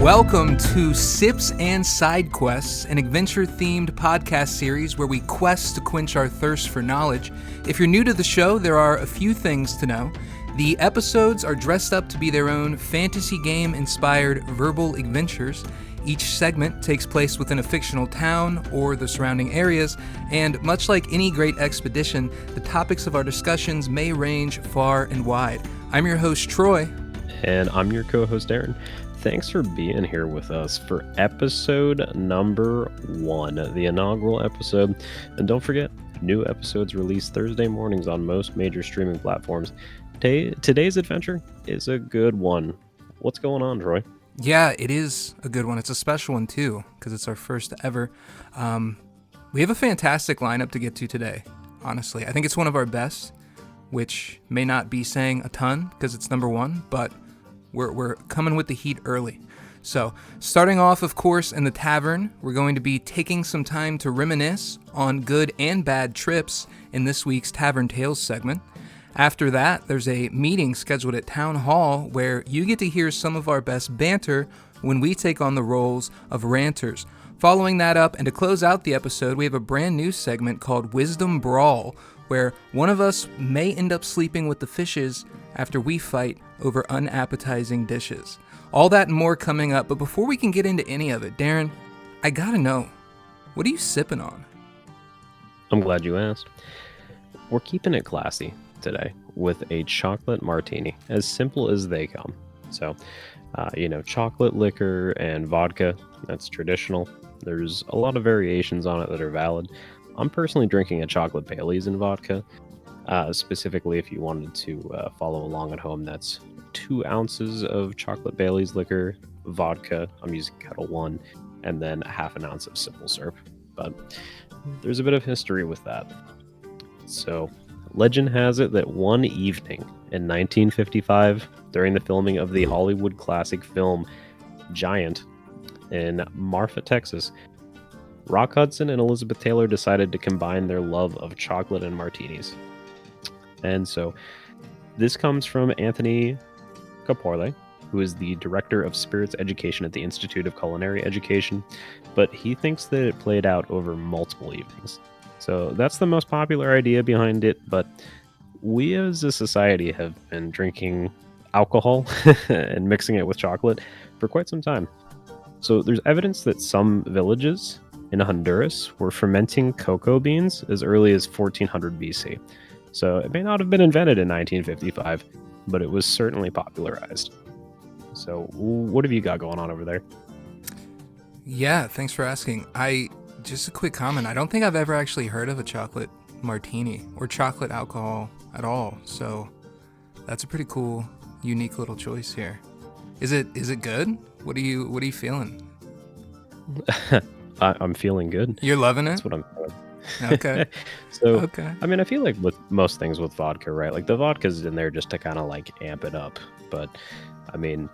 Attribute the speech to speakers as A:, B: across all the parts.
A: Welcome to Sips and Side Quests, an adventure-themed podcast series where we quest to quench our thirst for knowledge. If you're new to the show, there are a few things to know. The episodes are dressed up to be their own fantasy game-inspired verbal adventures. Each segment takes place within a fictional town or the surrounding areas, and much like any great expedition, the topics of our discussions may range far and wide. I'm your host, Troy.
B: And I'm your co-host, Aaron. Thanks for being here with us for episode number 1, the inaugural episode. And don't forget, new episodes released Thursday mornings on most major streaming platforms. Today's adventure is a good one. What's going on, Troy?
A: Yeah, it is a good one. It's a special one, too, because it's our first ever. We have a fantastic lineup to get to today, honestly. I think it's one of our best, which may not be saying a ton because it's number 1, but we're coming with the heat early. So, starting off, of course, in the tavern, we're going to be taking some time to reminisce on good and bad trips in this week's Tavern Tales segment. After that, there's a meeting scheduled at Town Hall where you get to hear some of our best banter when we take on the roles of ranters. Following that up, and to close out the episode, we have a brand new segment called Wisdom Brawl, where one of us may end up sleeping with the fishes after we fight over unappetizing dishes. All that and more coming up, but before we can get into any of it, Darren, I gotta know, what are you sipping on?
B: I'm glad you asked. We're keeping it classy today with a chocolate martini, as simple as they come. So, chocolate liquor and vodka, that's traditional. There's a lot of variations on it that are valid. I'm personally drinking a chocolate Baileys and vodka. Specifically, if you wanted to follow along at home, that's 2 ounces of chocolate Baileys liquor, vodka, I'm using Kettle One, and then half an ounce of simple syrup. But there's a bit of history with that. So, legend has it that one evening in 1955, during the filming of the Hollywood classic film Giant in Marfa, Texas, Rock Hudson and Elizabeth Taylor decided to combine their love of chocolate and martinis. And so this comes from Anthony Caporle, who is the director of spirits education at the Institute of Culinary Education, but he thinks that it played out over multiple evenings. So that's the most popular idea behind it, but we as a society have been drinking alcohol and mixing it with chocolate for quite some time. So there's evidence that some villages in Honduras were fermenting cocoa beans as early as 1400 BC. So it may not have been invented in 1955, but it was certainly popularized. So what have you got going on over there?
A: Yeah, thanks for asking. Just a quick comment. I don't think I've ever actually heard of a chocolate martini or chocolate alcohol at all. So that's a pretty cool, unique little choice here. Is it good? What are you feeling?
B: I'm feeling good.
A: You're loving it?
B: That's what I'm feeling.
A: Okay.
B: Okay. I mean, I feel like with most things with vodka, right? Like the vodka's in there just to kind of like amp it up. But I mean,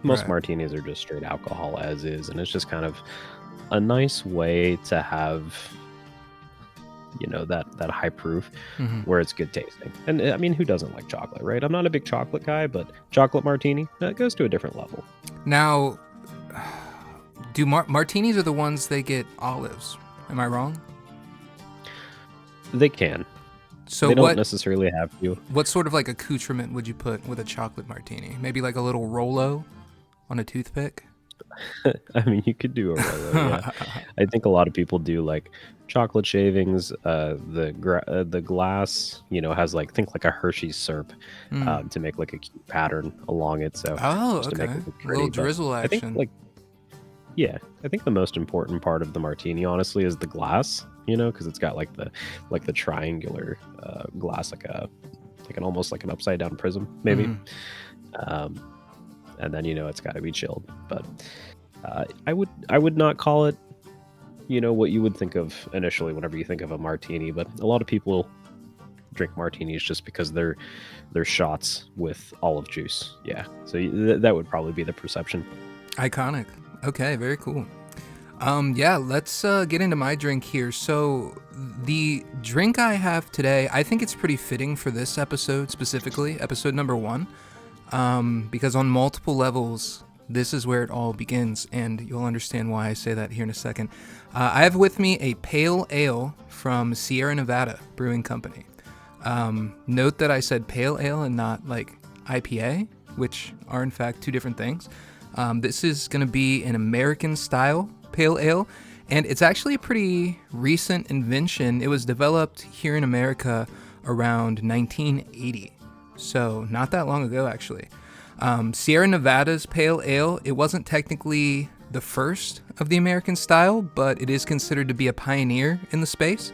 B: most martinis are just straight alcohol as is. And it's just kind of a nice way to have, that high proof where it's good tasting. And I mean, who doesn't like chocolate, right? I'm not a big chocolate guy, but chocolate martini, that goes to a different level.
A: Now, do martinis are the ones they get olives? Am I wrong?
B: They can.
A: So
B: they don't necessarily have to.
A: What sort of like accoutrement would you put with a chocolate martini? Maybe like a little Rolo on a toothpick?
B: I mean, you could do a Rolo, yeah. I think a lot of people do like chocolate shavings. The glass, has like a Hershey's syrup to make like a cute pattern along it. So
A: okay.
B: To make it look pretty.
A: Little drizzle action.
B: I think the most important part of the martini, honestly, is the glass. Because it's got like the triangular glass, almost like an upside down prism, maybe. And then it's got to be chilled. But I would not call it, what you would think of initially whenever you think of a martini. But a lot of people drink martinis just because they're shots with olive juice. Yeah, so that would probably be the perception.
A: Iconic. Okay, very cool. Let's get into my drink here. So the drink I have today, I think it's pretty fitting for this episode specifically, episode number 1, because on multiple levels, this is where it all begins, and you'll understand why I say that here in a second. I have with me a pale ale from Sierra Nevada Brewing Company. Note that I said pale ale and not like IPA, which are in fact two different things. This is going to be an American-style pale ale, and it's actually a pretty recent invention. It was developed here in America around 1980, so not that long ago, actually. Sierra Nevada's pale ale, it wasn't technically the first of the American style, but it is considered to be a pioneer in the space.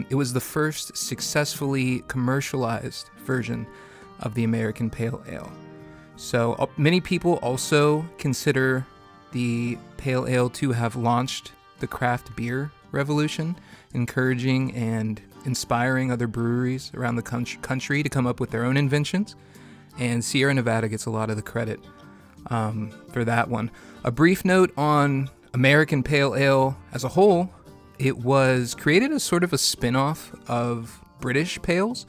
A: It was the first successfully commercialized version of the American pale ale. So many people also consider the pale ale to have launched the craft beer revolution, encouraging and inspiring other breweries around the country to come up with their own inventions. And Sierra Nevada gets a lot of the credit for that one. A brief note on American Pale Ale as a whole: it was created as sort of a spin-off of British Pales,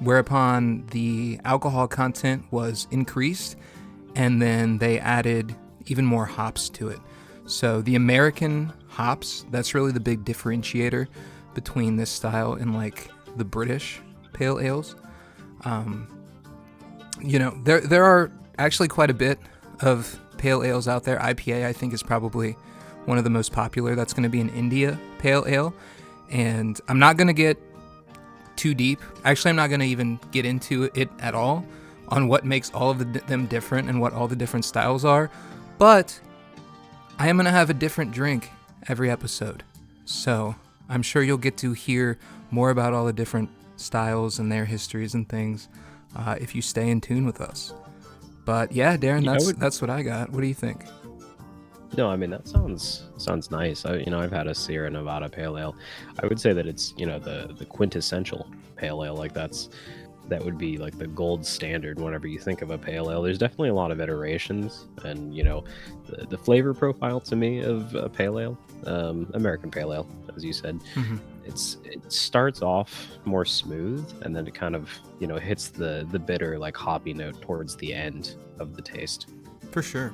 A: whereupon the alcohol content was increased, and then they added even more hops to it. So the American hops, that's really the big differentiator between this style and like the British Pale Ales. There are actually quite a bit of pale ales out there. IPA, I think, is probably one of the most popular. That's going to be an India Pale Ale. And I'm not going to get too deep. Actually, I'm not going to even get into it at all on what makes all of them different and what all the different styles are. But I am going to have a different drink every episode. So I'm sure you'll get to hear more about all the different styles and their histories and things if you stay in tune with us. But yeah, Darren, that's what I got. What do you think?
B: No, I mean, that sounds nice. I've had a Sierra Nevada Pale Ale. I would say that it's, the quintessential Pale Ale. Like that would be like the gold standard whenever you think of a Pale Ale. There's definitely a lot of iterations, and the flavor profile to me of a Pale Ale, American Pale Ale, as you said, it starts off more smooth, and then it kind of hits the bitter, like hoppy note towards the end of the taste.
A: For sure.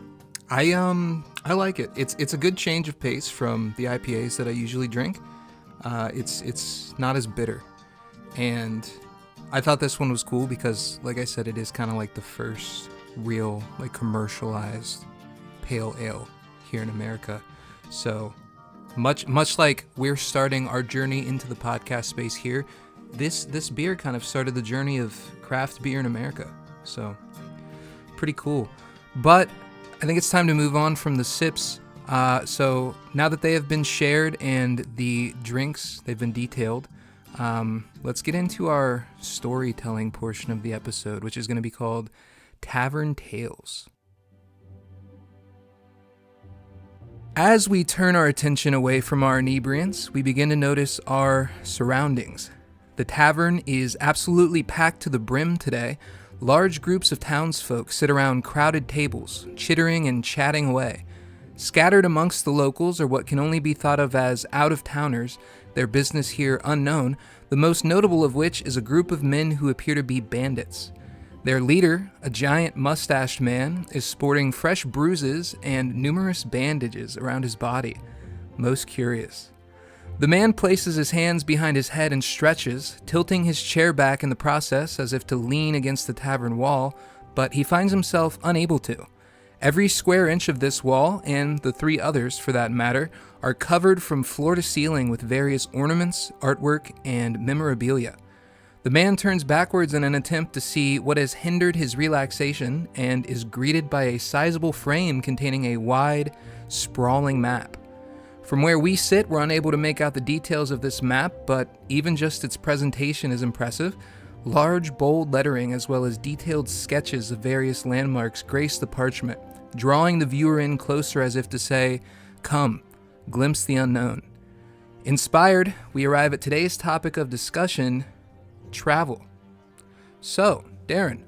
A: I like it. It's a good change of pace from the IPAs that I usually drink. It's not as bitter, and I thought this one was cool because, like I said, it is kind of like the first real like commercialized pale ale here in America. So much like we're starting our journey into the podcast space here, this beer kind of started the journey of craft beer in America. So pretty cool. But I think it's time to move on from the sips. So now that they have been shared and the drinks, they've been detailed, let's get into our storytelling portion of the episode, which is going to be called Tavern Tales. As we turn our attention away from our inebriants, we begin to notice our surroundings. The tavern is absolutely packed to the brim today. Large groups of townsfolk sit around crowded tables, chittering and chatting away. Scattered amongst the locals are what can only be thought of as out-of-towners, their business here unknown, the most notable of which is a group of men who appear to be bandits. Their leader, a giant mustached man, is sporting fresh bruises and numerous bandages around his body. Most curious. The man places his hands behind his head and stretches, tilting his chair back in the process as if to lean against the tavern wall, but he finds himself unable to. Every square inch of this wall, and the three others for that matter, are covered from floor to ceiling with various ornaments, artwork, and memorabilia. The man turns backwards in an attempt to see what has hindered his relaxation and is greeted by a sizable frame containing a wide, sprawling map. From where we sit, we're unable to make out the details of this map, but even just its presentation is impressive. Large, bold lettering as well as detailed sketches of various landmarks grace the parchment, drawing the viewer in closer as if to say, "Come, glimpse the unknown." Inspired, we arrive at today's topic of discussion, travel. So, Darren,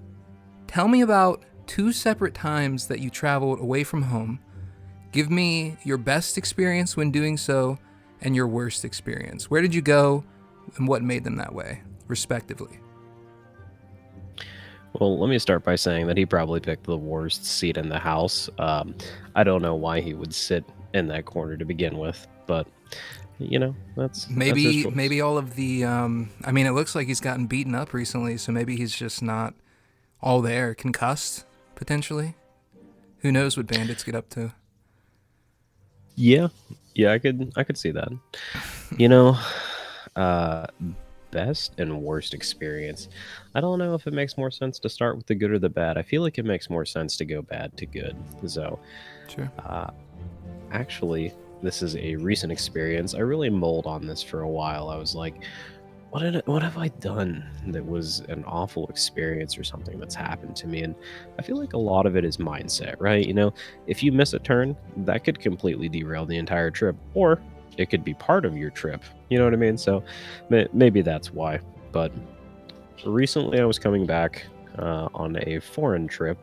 A: tell me about 2 separate times that you traveled away from home. Give me your best experience when doing so and your worst experience. Where did you go and what made them that way, respectively?
B: Well, let me start by saying that he probably picked the worst seat in the house. I don't know why he would sit in that corner to begin with, but that's his choice.
A: Maybe all of the I mean, it looks like he's gotten beaten up recently, so maybe he's just not all there, concussed potentially. Who knows what bandits get up to?
B: Yeah, yeah, I could see that. You know, uh, best and worst experience. I don't know if it makes more sense to start with the good or the bad. I feel like it makes more sense to go bad to good. So,
A: Sure.
B: uh, actually, this is a recent experience. I really mulled on this for a while. I was like, what have I done that was an awful experience or something that's happened to me? And I feel like a lot of it is mindset, right? If you miss a turn, that could completely derail the entire trip, or it could be part of your trip. You know what I mean? So maybe that's why. But recently, I was coming back on a foreign trip,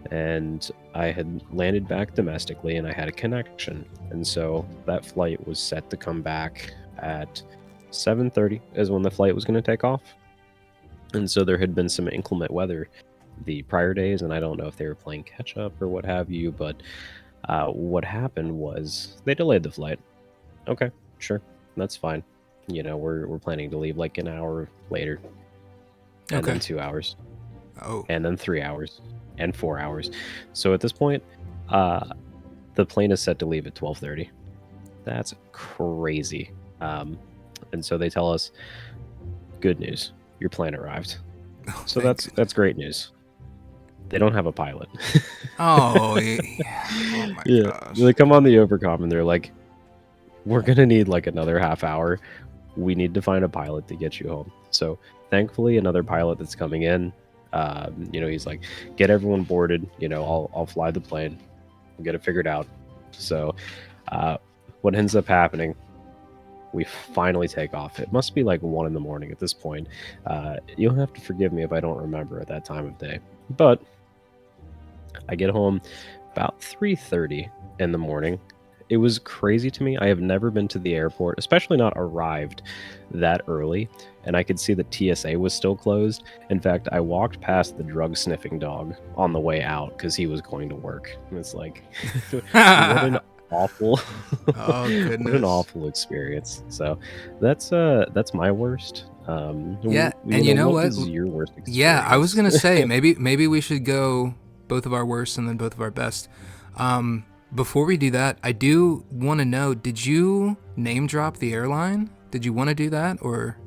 B: and I had landed back domestically, and I had a connection, and so that flight was set to come back at 7:30 is when the flight was going to take off. And so there had been some inclement weather the prior days, and I don't know if they were playing catch up or what have you, but what happened was they delayed the flight. Okay, sure, that's fine. We're planning to leave like an hour later, and
A: Okay.
B: then 2 hours,
A: Oh.
B: and then 3 hours, and 4 hours. So at this point, uh, the plane is set to leave at 12:30. That's crazy. And so they tell us, good news, your plane arrived.
A: Oh,
B: So
A: thank
B: that's great news. They don't have a pilot.
A: Oh, yeah. Oh my
B: Yeah,
A: gosh.
B: they come on the overcom and they're like, we're gonna need like another half hour. We need to find a pilot to get you home. So thankfully, another pilot that's coming in. He's like, get everyone boarded. I'll fly the plane. We'll get it figured out. So, what ends up happening? We finally take off. It must be like 1 in the morning at this point. You'll have to forgive me if I don't remember at that time of day. But I get home about 3:30 in the morning. It was crazy to me. I have never been to the airport, especially not arrived that early, and I could see that TSA was still closed. In fact, I walked past the drug sniffing dog on the way out because he was going to work. And it's like, what an awful,
A: Oh
B: what an
A: goodness.
B: awful experience. So that's my worst.
A: Yeah, and you know
B: what
A: what?
B: was your worst
A: Yeah, I was
B: experience?
A: gonna say maybe we should go both of our worst and then both of our best. Before we do that, I do want to know: did you name drop the airline? Did you want to do that, or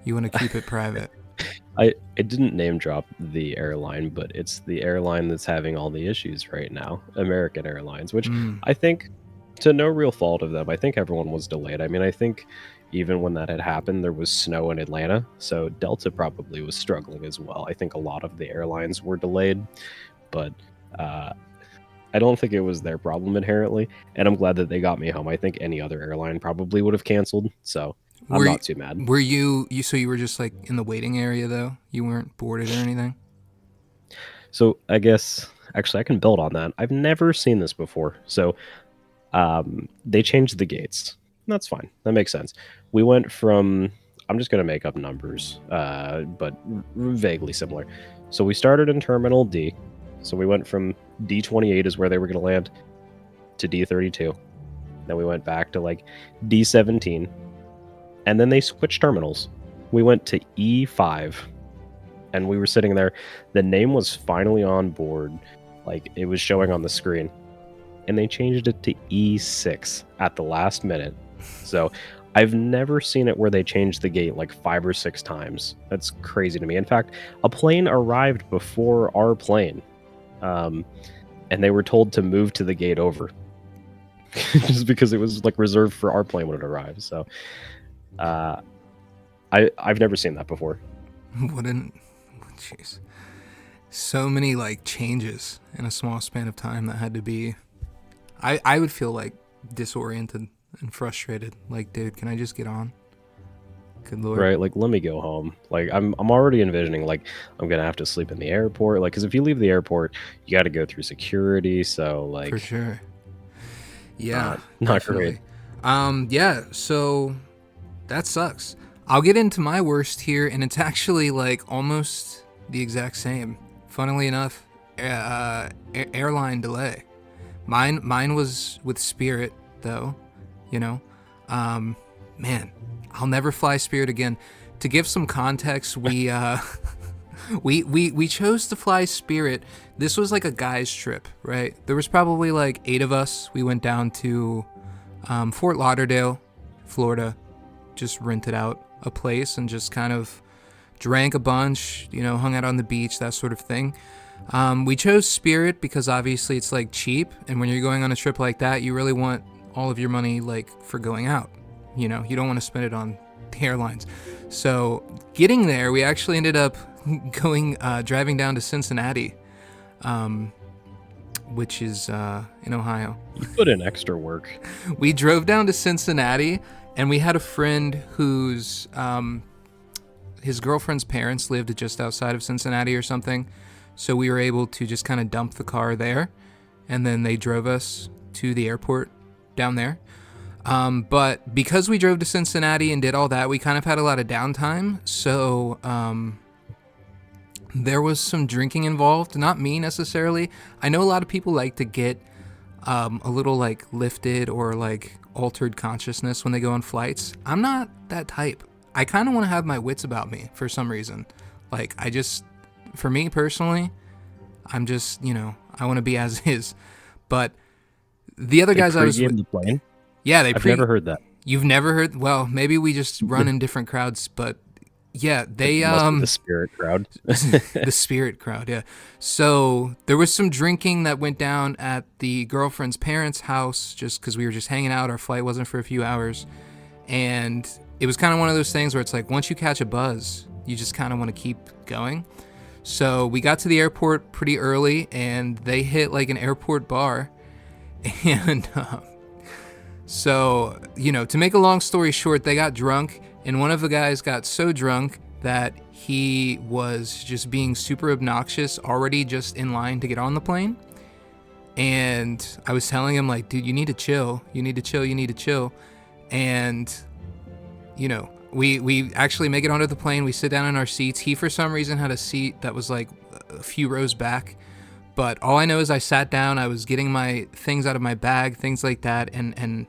A: you want to keep it private?
B: I didn't name drop the airline, but it's the airline that's having all the issues right now, American Airlines, which
A: Mm.
B: I think, to no real fault of them, I think everyone was delayed. I mean, I think even when that had happened, there was snow in Atlanta, so Delta probably was struggling as well. I think a lot of the airlines were delayed, but uh, I don't think it was their problem inherently, and I'm glad that they got me home. I think any other airline probably would have canceled, so I'm
A: Were you,
B: not too mad.
A: were you so you were just like in the waiting area though? You weren't boarded or anything?
B: So I guess actually I can build on that. I've never seen this before. So they changed the gates. That's fine. That makes sense. We went from, I'm just going to make up numbers, but vaguely similar. So we started in Terminal D. So we went from D28 is where they were going to land to D32. Then we went back to like D17. And then they switched terminals. We went to E5 and we were sitting there. The name was finally on board. Like it was showing on the screen. And they changed it to E6 at the last minute. So I've never seen it where they changed the gate like 5 or 6 times. That's crazy to me. In fact, a plane arrived before our plane, and they were told to move to the gate over, just because it was like reserved for our plane when it arrived. So uh, I've never seen that before.
A: Wouldn't? Jeez. So many like changes in a small span of time that had to be. I would feel like disoriented and frustrated. Like, dude, can I just get on? Good lord.
B: Right, like let me go home. Like I'm already envisioning like I'm gonna have to sleep in the airport. Like, because if you leave the airport, you got to go through security. So
A: For
B: like,
A: sure. Yeah,
B: not great.
A: definitely. Yeah, so that sucks. I'll get into my worst here, and it's actually like almost the exact same. Funnily enough, airline delay. Mine was with Spirit, though. You know, man, I'll never fly Spirit again. To give some context, we chose to fly Spirit. This was like a guy's trip, right? There was probably like 8 of us. We went down to Fort Lauderdale, Florida, just rented out a place and just kind of drank a bunch, you know, hung out on the beach, that sort of thing. We chose Spirit because obviously it's like cheap, and when you're going on a trip like that, you really want all of your money like for going out. You know, you don't want to spend it on the airlines. So getting there, we actually ended up driving down to Cincinnati, which is in Ohio.
B: You put in extra work.
A: We drove down to Cincinnati, and we had a friend whose his girlfriend's parents lived just outside of Cincinnati or something. So we were able to just kind of dump the car there, and then they drove us to the airport down there. But because we drove to Cincinnati and did all that, we kind of had a lot of downtime. So there was some drinking involved. Not me necessarily. I know a lot of people like to get a little like lifted or like altered consciousness when they go on flights. I'm not that type. I kind of want to have my wits about me for some reason. Like, for me personally, I'm just, you know, I want to be as is. But the other guys I was with,
B: the plane?
A: Yeah,
B: I've never heard that.
A: You've never heard? Well, maybe we just run in different crowds, but yeah, they
B: the Spirit crowd.
A: The Spirit crowd, yeah. So there was some drinking that went down at the girlfriend's parents' house just because we were just hanging out. Our flight wasn't for a few hours, and it was kind of one of those things where it's like once you catch a buzz, you just kind of want to keep going. So we got to the airport pretty early, and they hit like an airport bar, and so, you know, to make a long story short, they got drunk, and one of the guys got so drunk that he was just being super obnoxious, already just in line to get on the plane. And I was telling him, like, dude, you need to chill. You need to chill. You need to chill. And, you know, we actually make it onto the plane. We sit down in our seats. He, for some reason, had a seat that was like a few rows back. But all I know is I sat down. I was getting my things out of my bag, things like that. And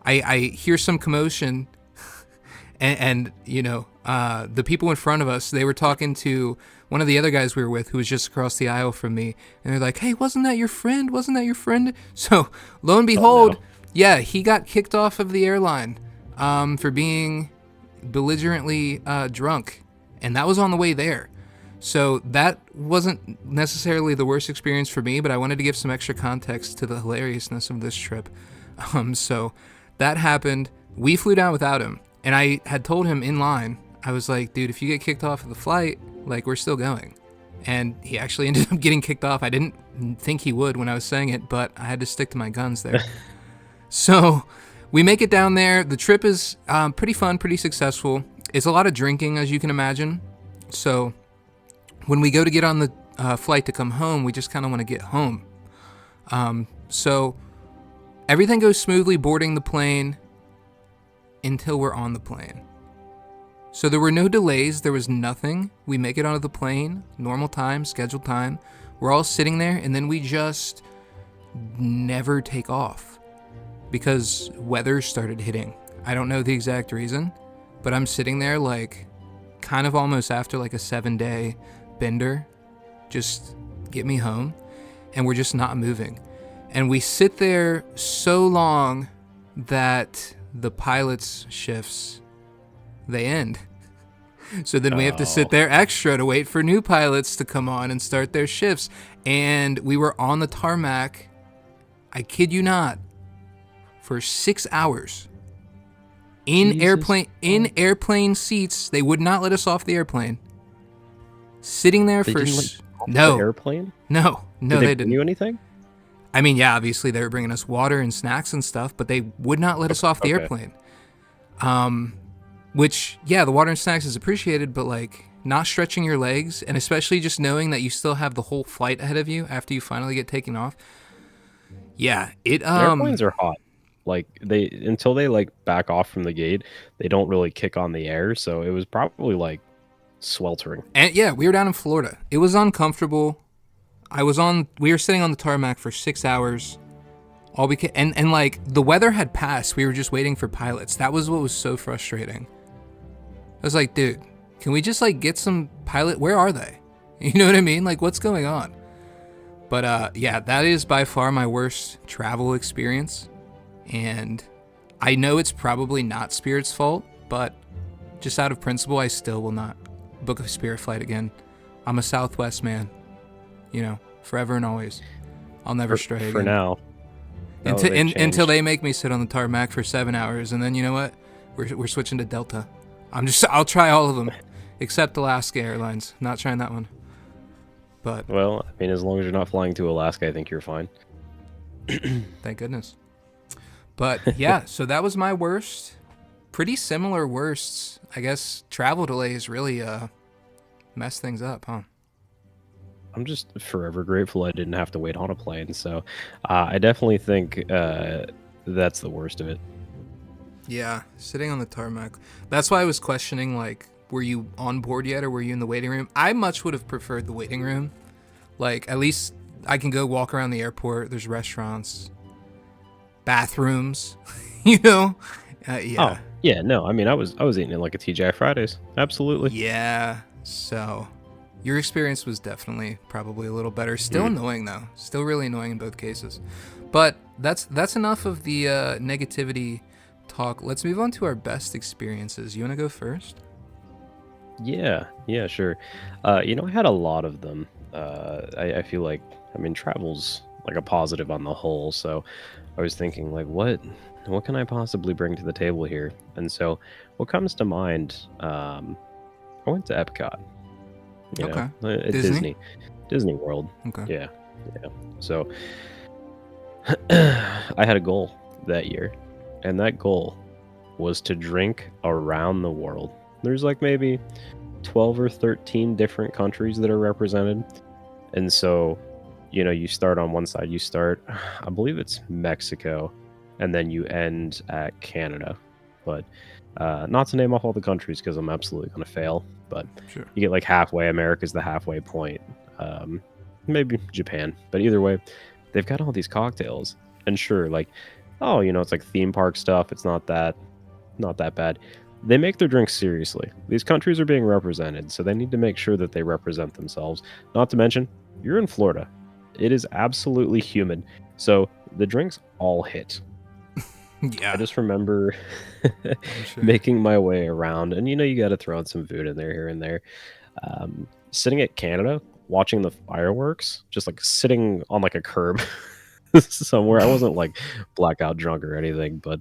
A: I hear some commotion. And you know, the people in front of us, they were talking to one of the other guys we were with who was just across the aisle from me. And they're like, hey, wasn't that your friend? Wasn't that your friend? So lo and behold, yeah, he got kicked off of the airline for being belligerently drunk. And that was on the way there. So that wasn't necessarily the worst experience for me, but I wanted to give some extra context to the hilariousness of this trip. So that happened. We flew down without him. And I had told him in line, I was like, dude, if you get kicked off of the flight, like, we're still going. And he actually ended up getting kicked off. I didn't think he would when I was saying it, but I had to stick to my guns there. So we make it down there. The trip is pretty fun, pretty successful. It's a lot of drinking, as you can imagine. So when we go to get on the flight to come home, we just kind of want to get home. So everything goes smoothly boarding the plane until we're on the plane. So there were no delays. There was nothing. We make it onto the plane, normal time, scheduled time. We're all sitting there, and then we just never take off because weather started hitting. I don't know the exact reason, but I'm sitting there like kind of almost after like a 7-day bender. Just get me home. And we're just not moving. And we sit there so long that the pilot's shifts, they end. So then we have to sit there extra to wait for new pilots to come on and start their shifts. And we were on the tarmac, I kid you not, for 6 hours. In airplane seats. They would not let us off the airplane. Sitting there for
B: no airplane?
A: No,
B: they
A: didn't.
B: Bring you anything?
A: I mean, yeah, obviously they were bringing us water and snacks and stuff, but they would not let us off the airplane. Which, yeah, the water and snacks is appreciated, but like not stretching your legs, and especially just knowing that you still have the whole flight ahead of you after you finally get taken off. Yeah,
B: airplanes are hot. Like until they like back off from the gate, they don't really kick on the air. So it was probably like sweltering.
A: And yeah, we were down in Florida. It was uncomfortable. We were sitting on the tarmac for 6 hours. And like the weather had passed. We were just waiting for pilots. That was what was so frustrating. I was like, dude, can we just like get some pilot? Where are they? You know what I mean? Like, what's going on? But yeah, that is by far my worst travel experience. And I know it's probably not Spirit's fault, but just out of principle, I still will not book a Spirit flight again. I'm a Southwest man, forever and always. I'll never stray again.
B: For now.
A: Until they make me sit on the tarmac for 7 hours, and then you know what? We're switching to Delta. I'll try all of them, except Alaska Airlines. Not trying that one. But
B: well, I mean, as long as you're not flying to Alaska, I think you're fine.
A: Thank goodness. But yeah, so that was my worst. Pretty similar worsts. I guess travel delays really mess things up, huh?
B: I'm just forever grateful I didn't have to wait on a plane. So I definitely think that's the worst of it.
A: Yeah, sitting on the tarmac. That's why I was questioning, like, were you on board yet or were you in the waiting room? I much would have preferred the waiting room. Like, at least I can go walk around the airport. There's restaurants, bathrooms, Yeah.
B: Oh, yeah, no. I mean, I was eating it like a TGI Fridays. Absolutely.
A: Yeah, so your experience was definitely probably a little better. Still annoying, though. Still really annoying in both cases. But that's enough of the negativity talk. Let's move on to our best experiences. You want to go first?
B: Yeah, sure. I had a lot of them. I feel like, I mean, travel's like a positive on the whole. So I was thinking, like, what can I possibly bring to the table here? And so what comes to mind, I went to Epcot.
A: Okay.
B: At Disney World.
A: Okay.
B: Yeah. So I had a goal that year, and that goal was to drink around the world. There's like maybe 12 or 13 different countries that are represented. And so, you start on one side. You start, I believe it's Mexico, and then you end at Canada. But not to name off all the countries because I'm absolutely going to fail. But
A: sure.
B: You get like halfway. America's the halfway point. Maybe Japan. But either way, they've got all these cocktails. And sure, like, it's like theme park stuff. It's not that bad. They make their drinks seriously. These countries are being represented, so they need to make sure that they represent themselves. Not to mention, you're in Florida. It is absolutely humid. So the drinks all hit.
A: Yeah.
B: I just remember
A: sure.
B: making my way around, and you got to throw in some food in there here and there. Sitting at Canada, watching the fireworks, just like sitting on like a curb somewhere. I wasn't like blackout drunk or anything, but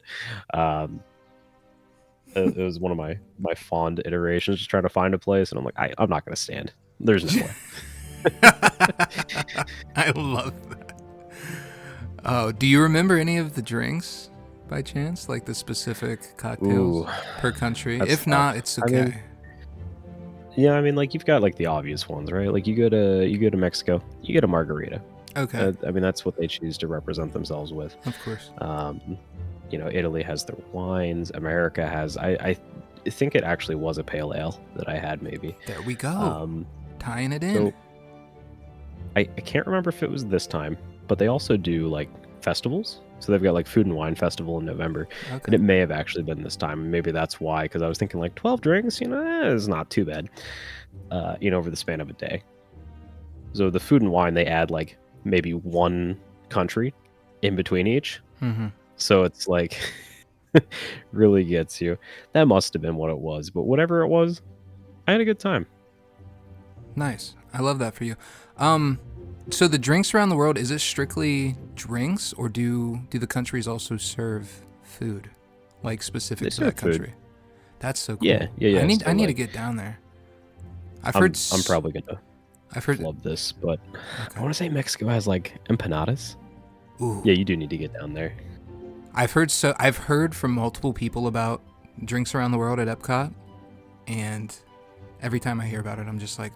B: it was one of my fond iterations, just trying to find a place, and I'm like, I'm not going to stand. There's no way.
A: I love that. Oh, do you remember any of the drinks by chance? Like the specific cocktails per country? If not, it's okay.
B: I mean, like you've got like the obvious ones, right? Like you go to Mexico, you get a margarita.
A: Okay.
B: I mean, that's what they choose to represent themselves with.
A: Of course.
B: Italy has their wines. America has, I think it actually was a pale ale that I had, maybe.
A: There we go. Tying it in.
B: So I can't remember if it was this time, but they also do like festivals. So they've got like Food and Wine Festival in November.
A: Okay.
B: And it may have actually been this time. Maybe that's why, because I was thinking like 12 drinks, it's not too bad, over the span of a day. So the Food and Wine, they add like maybe one country in between each.
A: Mm-hmm.
B: So it's like really gets you. That must have been what it was. But whatever it was, I had a good time.
A: Nice. I love that for you. So the drinks around the world, is it strictly drinks, or do the countries also serve food, like specific to that country?
B: Food.
A: That's so cool.
B: Yeah.
A: I need to get down there.
B: I'm probably gonna love this, but okay. I want to say Mexico has like empanadas.
A: Ooh.
B: Yeah, you do need to get down there.
A: I've heard from multiple people about drinks around the world at Epcot, and every time I hear about it, I'm just like,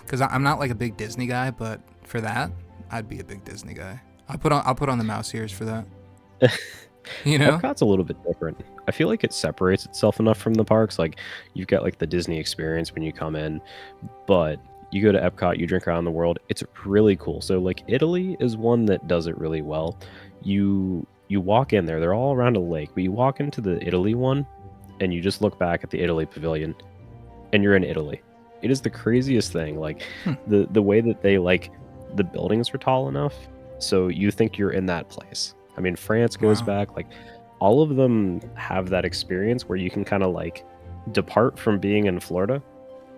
A: because I'm not like a big Disney guy, but for that, I'd be a big Disney guy. I'll put on the mouse ears for that. You know?
B: Epcot's a little bit different. I feel like it separates itself enough from the parks. Like you've got like the Disney experience when you come in, but you go to Epcot, you drink around the world. It's really cool. So like Italy is one that does it really well. You walk in there, they're all around a lake, but you walk into the Italy one and you just look back at the Italy pavilion and you're in Italy. It is the craziest thing. Like
A: Hmm.
B: the way that they like the buildings are tall enough so you think you're in that place. I mean, France goes
A: Wow.
B: back, like all of them have that experience where you can kind of like depart from being in Florida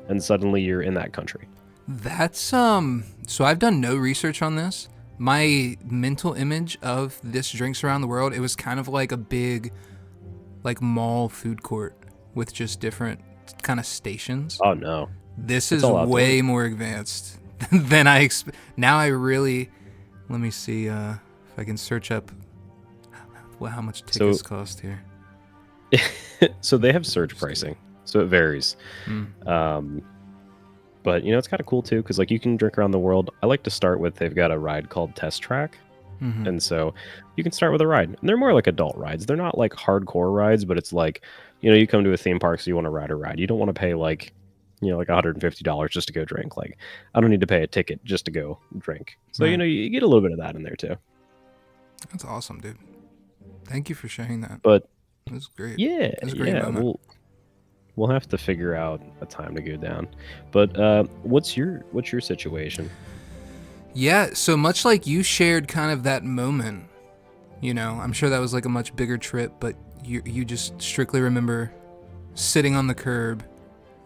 B: and suddenly you're in that country.
A: That's so I've done no research on this. My mental image of this drinks around the world, it was kind of like a big like mall food court with just different kind of stations.
B: Oh no.
A: This
B: It's
A: is
B: all outdoors.
A: way more advanced than I now I really let me see if I can search up how much tickets cost here.
B: So they have surge pricing. So it varies.
A: Mm.
B: But it's kind of cool too because like you can drink around the world. I like to start with they've got a ride called Test Track,
A: Hmm.
B: and so you can start with a ride. And they're more like adult rides. They're not like hardcore rides, but it's like you come to a theme park, so you want to ride a ride. You don't want to pay like like $150 just to go drink. Like I don't need to pay a ticket just to go drink. So
A: Right.
B: you get a little bit of that in there too.
A: That's awesome, dude. Thank you for sharing that.
B: But
A: It was great.
B: yeah,
A: It was a great moment.
B: we'll have to figure out a time to go down. But what's your situation?
A: Yeah, so much like you shared kind of that moment, I'm sure that was like a much bigger trip, but you just strictly remember sitting on the curb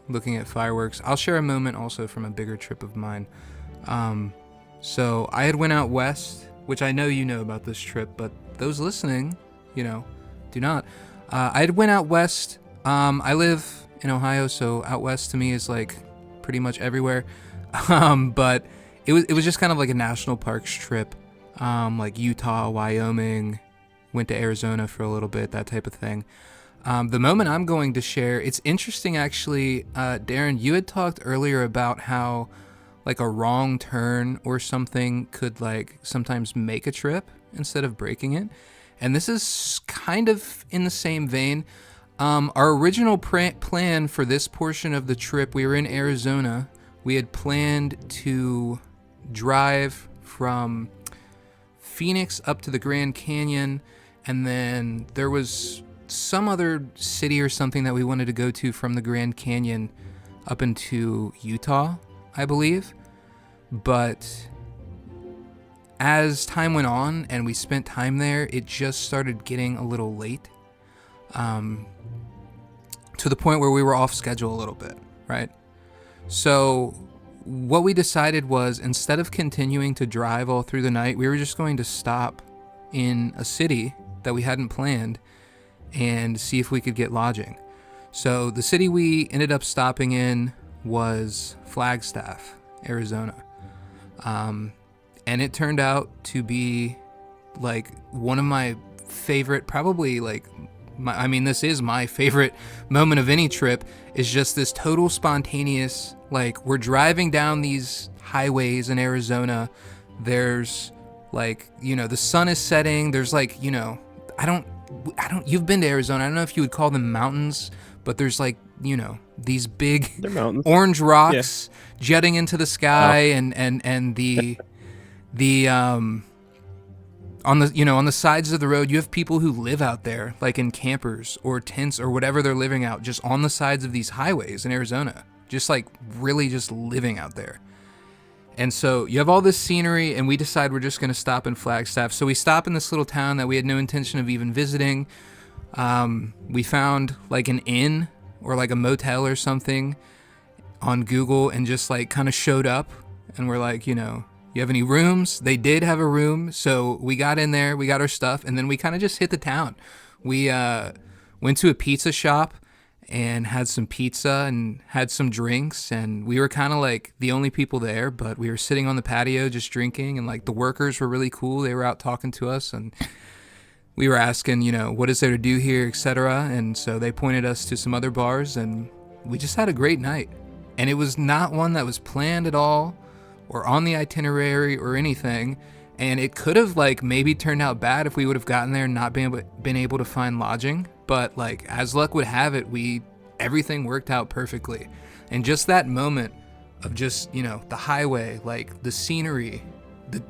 A: looking at fireworks. I'll share a moment also from a bigger trip of mine. So I had went out west, which I know you know about this trip, but those listening, do not. I had went out west. I live in Ohio, so out west to me is like pretty much everywhere. But it was just kind of like a national parks trip, like Utah, Wyoming, went to Arizona for a little bit, that type of thing. The moment I'm going to share, it's interesting actually, Darren, you had talked earlier about how like a wrong turn or something could like sometimes make a trip instead of breaking it. And this is kind of in the same vein. Our original plan for this portion of the trip, we were in Arizona. We had planned to drive from Phoenix up to the Grand Canyon, and then there was some other city or something that we wanted to go to from the Grand Canyon up into Utah, I believe. But as time went on and we spent time there, it just started getting a little late, to the point where we were off schedule a little bit, right? So what we decided was, instead of continuing to drive all through the night, we were just going to stop in a city that we hadn't planned and see if we could get lodging. So the city we ended up stopping in was Flagstaff, Arizona. And it turned out to be like one of my favorite, probably like this is my favorite moment of any trip, is just this total spontaneous, like we're driving down these highways in Arizona. There's like, the sun is setting. There's like, you've been to Arizona. I don't know if you would call them mountains, but there's like, these big
B: They're mountains.
A: orange rocks jetting into the sky, and the on the sides of the road, you have people who live out there, like in campers or tents or whatever they're living out, just on the sides of these highways in Arizona, just like really just living out there. And so you have all this scenery, and we decide we're just going to stop in Flagstaff. So we stop in this little town that we had no intention of even visiting. We found like an inn or like a motel or something on Google, and just like kind of showed up, and we're like, you have any rooms? They did have a room. So we got in there, we got our stuff, and then we kind of just hit the town. We went to a pizza shop and had some pizza and had some drinks, and we were kind of like the only people there, but we were sitting on the patio just drinking, and like the workers were really cool. They were out talking to us, and we were asking, what is there to do here, etc. And so they pointed us to some other bars, and we just had a great night. And it was not one that was planned at all or on the itinerary or anything. And it could have like maybe turned out bad if we would have gotten there and not been able to find lodging. But like as luck would have it, everything worked out perfectly. And just that moment of just, the highway, like the scenery,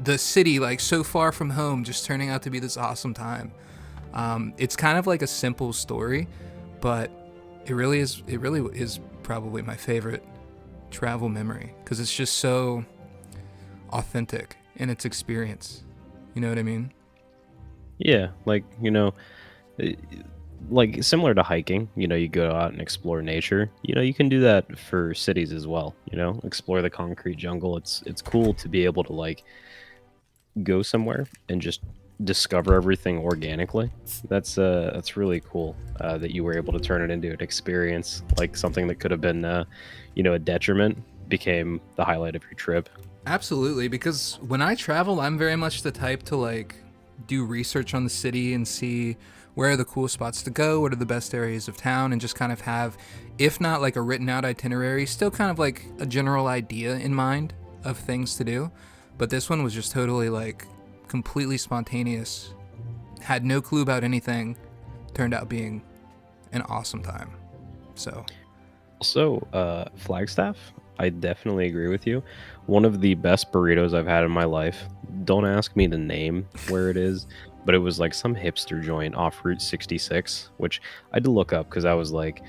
A: the city, like so far from home, just turning out to be this awesome time. It's kind of like a simple story, but it really is probably my favorite travel memory because it's just so authentic in its experience. You know what I mean?
B: Yeah, like, like similar to hiking, you go out and explore nature. You can do that for cities as well, explore the concrete jungle. It's cool to be able to like go somewhere and just discover everything organically. That's really cool that you were able to turn it into an experience, like something that could have been a detriment became the highlight of your trip.
A: Absolutely, because when I travel, I'm very much the type to like do research on the city and see where are the cool spots to go, what are the best areas of town, and just kind of have, if not like a written out itinerary, still kind of like a general idea in mind of things to do. But this one was just totally like completely spontaneous, had no clue about anything, turned out being an awesome time.
B: So, Flagstaff, I definitely agree with you. One of the best burritos I've had in my life. Don't ask me the name where it is, but it was like some hipster joint off Route 66, which I had to look up because I was like,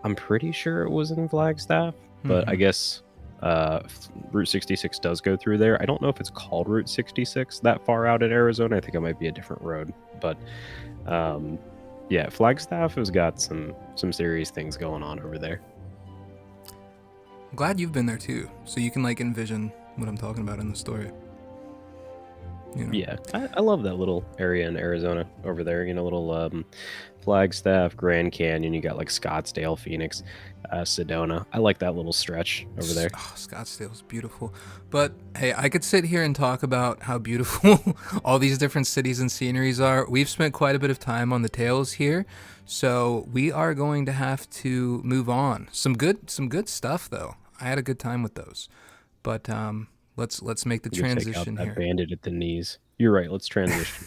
B: I'm pretty sure it was in Flagstaff, but I guess Route 66 does go through there. I don't know if it's called Route 66 that far out in Arizona. I think it might be a different road, but yeah, Flagstaff has got some serious things going on over there.
A: I'm glad you've been there too, so you can like envision what I'm talking about in the story.
B: Yeah, I love that little area in Arizona over there. Little Flagstaff, Grand Canyon. You got like Scottsdale, Phoenix, Sedona. I like that little stretch over there.
A: Oh, Scottsdale's beautiful. But hey, I could sit here and talk about how beautiful all these different cities and sceneries are. We've spent quite a bit of time on the tails here, so we are going to have to move on. Some good stuff though. I had a good time with those. But let's make the transition
B: take out that
A: here.
B: Bandit at the knees. You're right. Let's transition.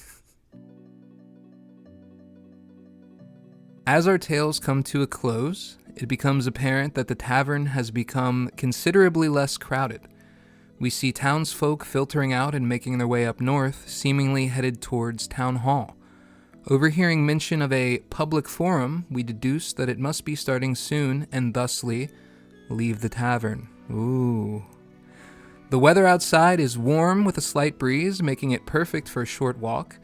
A: As our tales come to a close, it becomes apparent that the tavern has become considerably less crowded. We see townsfolk filtering out and making their way up north, seemingly headed towards Town Hall. Overhearing mention of a public forum, we deduce that it must be starting soon and thusly leave the tavern. Ooh. The weather outside is warm with a slight breeze, making it perfect for a short walk.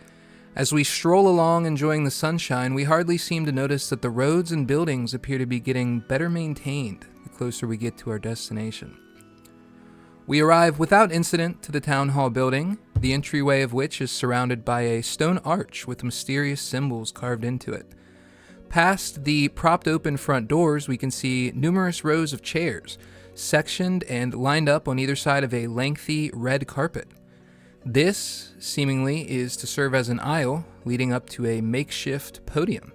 A: As we stroll along enjoying the sunshine, we hardly seem to notice that the roads and buildings appear to be getting better maintained the closer we get to our destination. We arrive without incident to the town hall building, the entryway of which is surrounded by a stone arch with mysterious symbols carved into it. Past the propped open front doors, we can see numerous rows of chairs, sectioned and lined up on either side of a lengthy red carpet. This, seemingly, is to serve as an aisle leading up to a makeshift podium.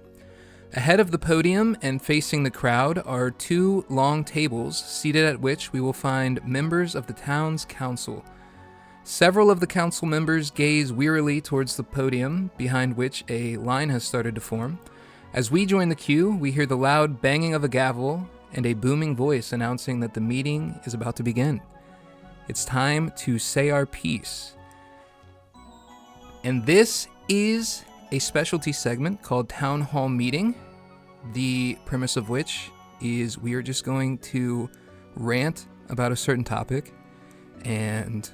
A: Ahead of the podium and facing the crowd are two long tables, seated at which we will find members of the town's council. Several of the council members gaze wearily towards the podium, behind which a line has started to form. As we join the queue, we hear the loud banging of a gavel and a booming voice announcing that the meeting is about to begin. It's time to say our piece. And this is a specialty segment called Town Hall Meeting, the premise of which is we are just going to rant about a certain topic and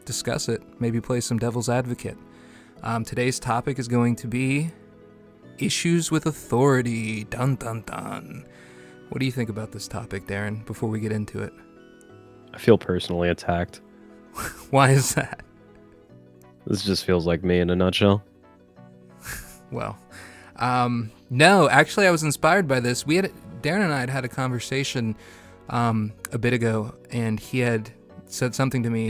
A: discuss it, maybe play some devil's advocate. Today's topic is going to be issues with authority. Dun dun dun. What do you think about this topic, Darren, before we get into it?
B: I feel personally attacked.
A: Why is that?
B: This just feels like me in a nutshell.
A: Well, no, actually I was inspired by this. Darren and I had a conversation a bit ago, and he had said something to me.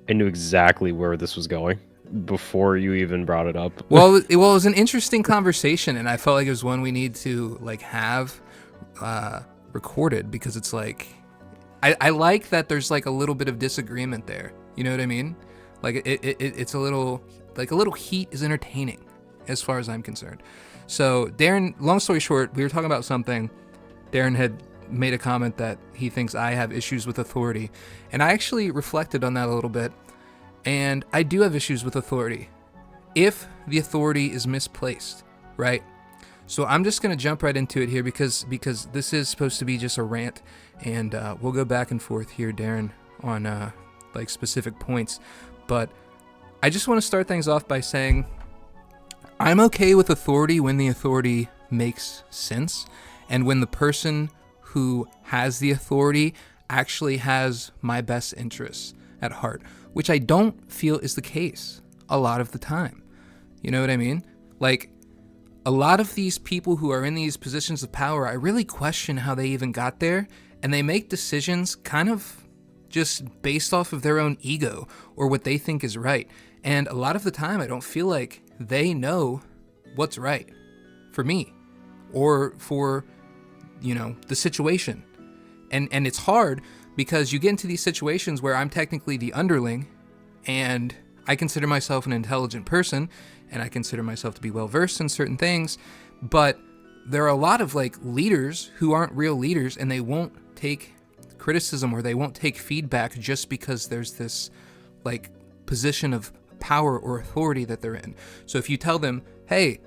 B: I knew exactly where this was going before you even brought it up.
A: Well, it was an interesting conversation, and I felt like it was one we need to like have recorded, because it's like I like that there's like a little bit of disagreement there. You know what I mean? Like it's a little like a little heat is entertaining, as far as I'm concerned. So Darren, long story short, we were talking about something. Darren had made a comment that he thinks I have issues with authority, and I actually reflected on that a little bit. And I do have issues with authority if the authority is misplaced, right? So I'm just going to jump right into it here because this is supposed to be just a rant, and we'll go back and forth here, Darren, on like specific points. But I just want to start things off by saying I'm okay with authority when the authority makes sense and when the person who has the authority actually has my best interests at heart, which I don't feel is the case a lot of the time. You know what I mean? Like, a lot of these people who are in these positions of power, I really question how they even got there, and they make decisions kind of just based off of their own ego or what they think is right. And a lot of the time, I don't feel like they know what's right for me or for, you know, the situation. And it's hard because you get into these situations where I'm technically the underling and I consider myself an intelligent person and I consider myself to be well versed in certain things, but there are a lot of like leaders who aren't real leaders and they won't take criticism or they won't take feedback just because there's this like position of power or authority that they're in. So if you tell them, hey,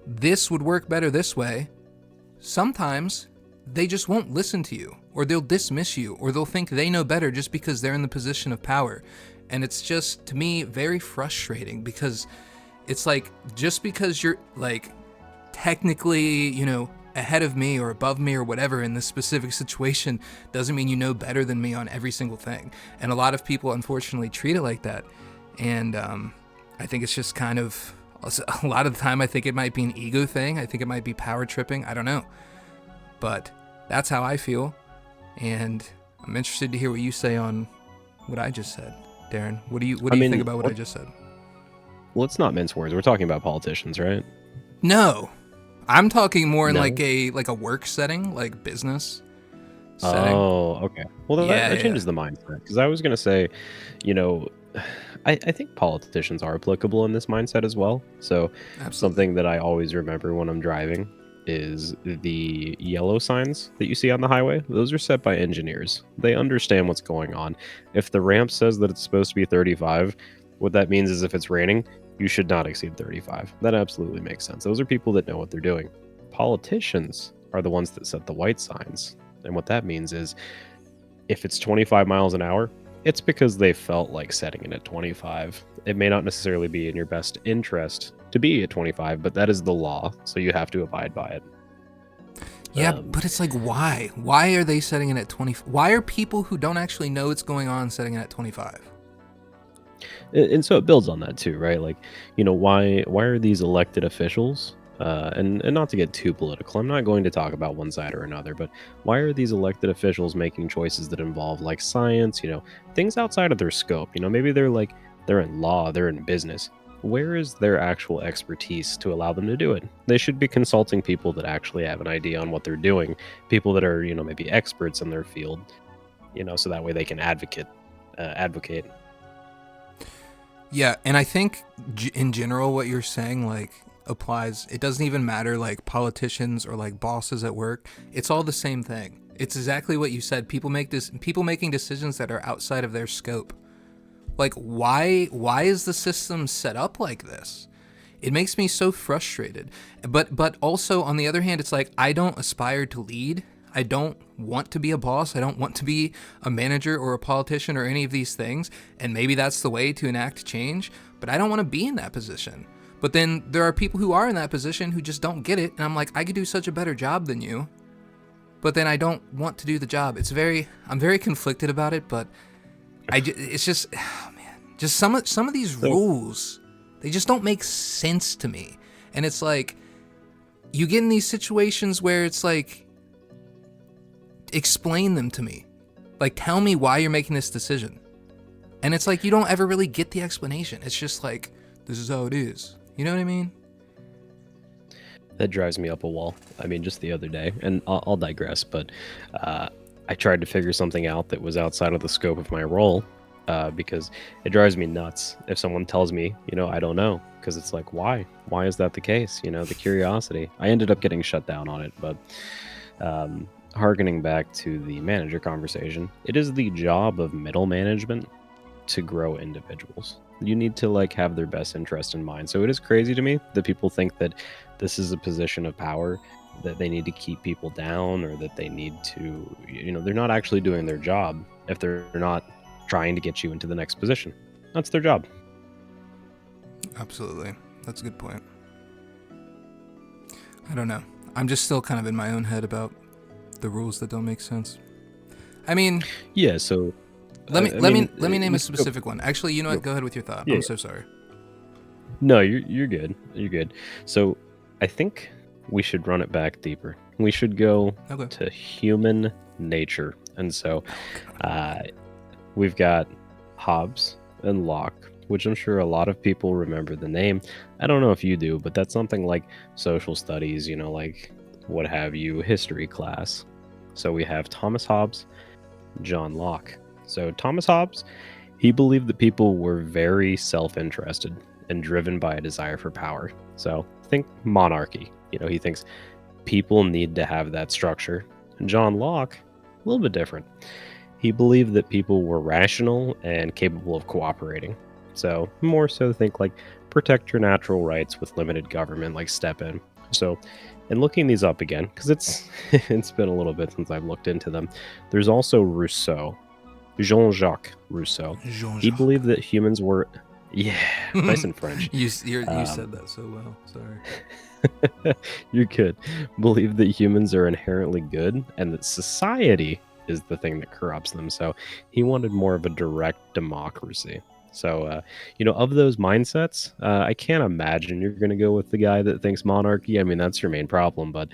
A: this would work better this way, sometimes they just won't listen to you, or they'll dismiss you, or they'll think they know better just because they're in the position of power. And it's just, to me, very frustrating because it's like, just because you're like technically, you know, ahead of me or above me or whatever in this specific situation doesn't mean you know better than me on every single thing. And a lot of people unfortunately treat it like that. And I think it's just kind of, a lot of the time I think it might be an ego thing. I think it might be power tripping. I don't know. But that's how I feel. And I'm interested to hear what you say on what I just said. Darren, what do you think about what I just said?
B: Let's not mince words. We're talking about politicians, right?
A: No. I'm talking more in like a work setting, like business setting.
B: Oh, okay. Well, that changes the mindset. Because I was going to say, you know, I think politicians are applicable in this mindset as well. So
A: Absolutely.
B: Something that I always remember when I'm driving is the yellow signs that you see on the highway. Those are set by engineers. They understand what's going on. If the ramp says that it's supposed to be 35, what that means is if it's raining, you should not exceed 35. That absolutely makes sense. Those are people that know what they're doing. Politicians are the ones that set the white signs. And what that means is if it's 25 miles an hour, it's because they felt like setting it at 25. It may not necessarily be in your best interest to be at 25, but that is the law, so you have to abide by it.
A: Yeah, but it's like, why? Why are they setting it at 20? Why are people who don't actually know what's going on setting it at 25?
B: And so it builds on that too, right? Like, you know, why are these elected officials, and not to get too political, I'm not going to talk about one side or another, but why are these elected officials making choices that involve like science, you know, things outside of their scope? You know, maybe they're in law, they're in business. Where is their actual expertise to allow them to do it? They should be consulting people that actually have an idea on what they're doing, people that are, you know, maybe experts in their field, you know, so that way they can advocate.
A: Yeah, and I think in general what you're saying like applies. It doesn't even matter like politicians or like bosses at work. It's all the same thing. It's exactly what you said. People making decisions that are outside of their scope. Like, why is the system set up like this? It makes me so frustrated. But also, on the other hand, it's like, I don't aspire to lead. I don't want to be a boss. I don't want to be a manager or a politician or any of these things. And maybe that's the way to enact change. But I don't want to be in that position. But then there are people who are in that position who just don't get it. And I'm like, I could do such a better job than you. But then I don't want to do the job. I'm very conflicted about it, but it's just, oh man, just some of these rules, they just don't make sense to me. And it's like, you get in these situations where it's like, explain them to me. Like, tell me why you're making this decision. And it's like, you don't ever really get the explanation. It's just like, this is how it is. You know what I mean?
B: That drives me up a wall. I mean, just the other day, and I'll digress, but I tried to figure something out that was outside of the scope of my role, because it drives me nuts if someone tells me, I don't know, because it's like, why? Why is that the case? The curiosity. I ended up getting shut down on it, but harkening back to the manager conversation, it is the job of middle management to grow individuals. You need to have their best interest in mind. So it is crazy to me that people think that this is a position of power, that they need to keep people down, or that they need to, they're not actually doing their job if they're not trying to get you into the next position. That's their job.
A: Absolutely. That's a good point. I don't know. I'm just still kind of in my own head about the rules that don't make sense. I mean,
B: yeah, so
A: let me name a specific one. Actually, you know what? Go ahead with your thought.
B: Yeah,
A: I'm so sorry.
B: No, you're good. You're good. So I think we should run it back deeper. We should go to human nature. And so we've got Hobbes and Locke, which I'm sure a lot of people remember the name. I don't know if you do, but that's something like social studies, what have you, history class. So we have Thomas Hobbes, John Locke. So Thomas Hobbes, he believed that people were very self-interested and driven by a desire for power. So think monarchy. He thinks people need to have that structure. And John Locke, a little bit different. He believed that people were rational and capable of cooperating. So more so think protect your natural rights with limited government, step in. So in looking these up again, because it's been a little bit since I've looked into them, there's also Rousseau, Jean-Jacques Rousseau. He believed that humans were, nice and French.
A: You said that so well. Sorry.
B: You're good. Believed that humans are inherently good and that society is the thing that corrupts them. So he wanted more of a direct democracy. So, of those mindsets, I can't imagine you're going to go with the guy that thinks monarchy. I mean, that's your main problem. But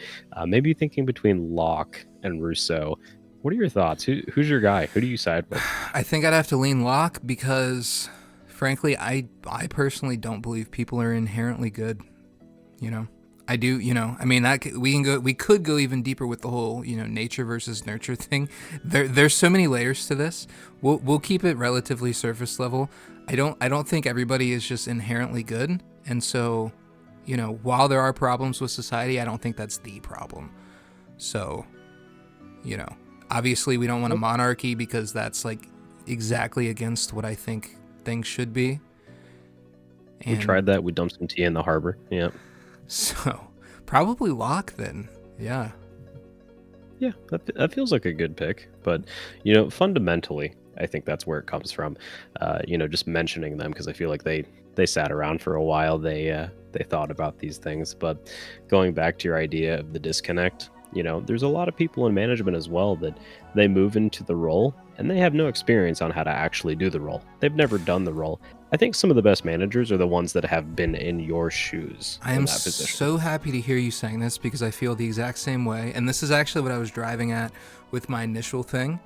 B: maybe thinking between Locke and Rousseau, what are your thoughts? Who's your guy? Who do you side with?
A: I think I'd have to lean Locke because, frankly, I personally don't believe people are inherently good. I do. I mean, that we could go even deeper with the whole nature versus nurture thing. There's so many layers to this. We'll keep it relatively surface level. I don't think everybody is just inherently good, and so while there are problems with society, I don't think that's the problem. So obviously we don't want a monarchy because that's exactly against what I think things should be.
B: And we tried that. We dumped some tea in the harbor. Yeah.
A: So probably Locke then. Yeah.
B: Yeah, that feels like a good pick. But, fundamentally, I think that's where it comes from. Just mentioning them because I feel like they sat around for a while. They thought about these things. But going back to your idea of the disconnect, there's a lot of people in management as well that they move into the role and they have no experience on how to actually do the role. They've never done the role. I think some of the best managers are the ones that have been in your shoes.
A: I am so happy to hear you saying this because I feel the exact same way. And this is actually what I was driving at with my initial thing.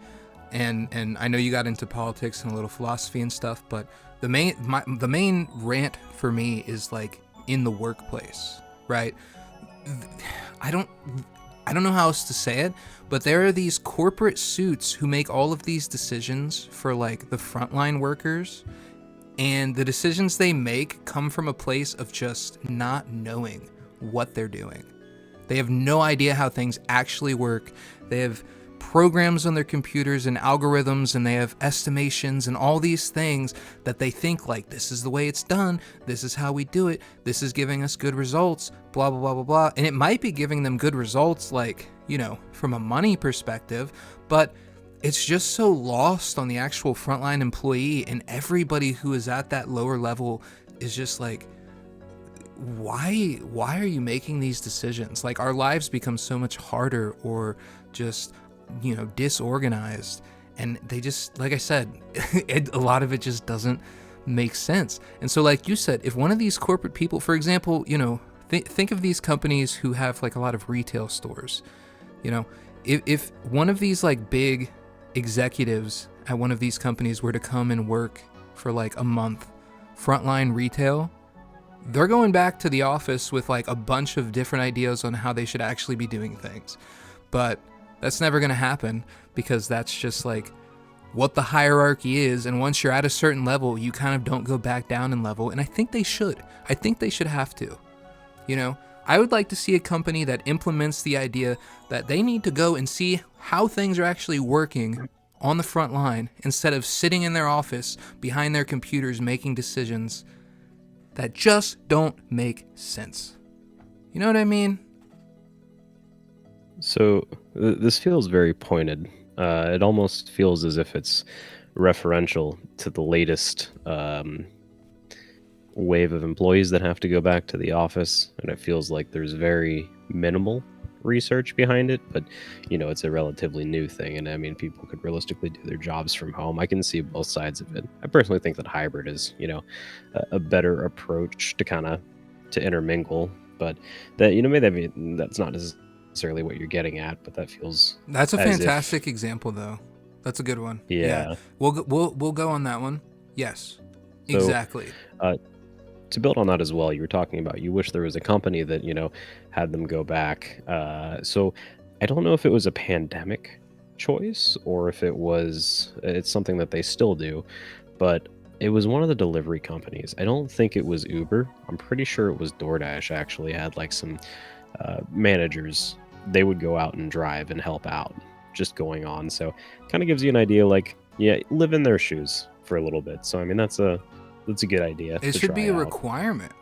A: And I know you got into politics and a little philosophy and stuff, but the main rant for me is in the workplace, right? I don't know how else to say it, but there are these corporate suits who make all of these decisions for the frontline workers. And the decisions they make come from a place of just not knowing what they're doing. They have no idea how things actually work. They have programs on their computers and algorithms, and they have estimations and all these things that they think this is the way it's done. This is how we do it. This is giving us good results, blah, blah, blah, blah, blah. And it might be giving them good results, from a money perspective, but it's just so lost on the actual frontline employee, and everybody who is at that lower level is just why are you making these decisions? Our lives become so much harder or just, disorganized, and they just, like I said, a lot of it just doesn't make sense. And so like you said, if one of these corporate people, for example, think of these companies who have a lot of retail stores, if one of these big executives at one of these companies were to come and work for a month frontline retail, they're going back to the office with a bunch of different ideas on how they should actually be doing things. But that's never going to happen because that's just what the hierarchy is, and once you're at a certain level, you kind of don't go back down in level, and I think they should. I think they should have to. You know, I would like to see a company that implements the idea that they need to go and see how things are actually working on the front line instead of sitting in their office behind their computers making decisions that just don't make sense. You know what I mean?
B: So this feels very pointed. It almost feels as if it's referential to the latest wave of employees that have to go back to the office, and it feels like there's very minimal research behind it, but it's a relatively new thing, and I mean, people could realistically do their jobs from home. I can see both sides of it. I personally think that hybrid is a better approach to kind of to intermingle, but that maybe that's not necessarily what you're getting at, but that feels
A: That's a
B: as if
A: fantastic example, though. That's a good one.
B: yeah.
A: We'll go on that one. Yes,
B: So
A: exactly.
B: uh, to build on that as well, you were talking about you wish there was a company that had them go back. So I don't know if it was a pandemic choice or if it's something that they still do, but it was one of the delivery companies. I don't think it was Uber. I'm pretty sure it was DoorDash. Actually had like some managers. They would go out and drive and help out, just going on. So kind of gives you an idea, like live in their shoes for a little bit. So I mean that's a good idea.
A: It
B: to
A: should be
B: try
A: a
B: out.
A: requirement.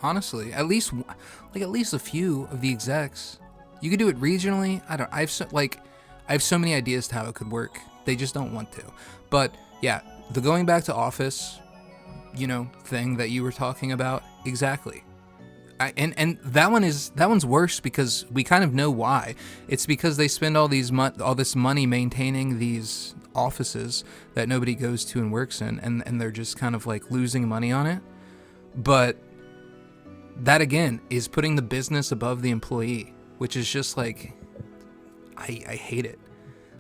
A: Honestly, at least a few of the execs. You could do it regionally. I have so many ideas to how it could work. They just don't want to. But yeah, the going back to office, thing that you were talking about, exactly. And that one's worse because we kind of know why. It's because they spend all this money maintaining these offices that nobody goes to and works in, and they're just kind of like losing money on it. But that again is putting the business above the employee, which is just like I hate it.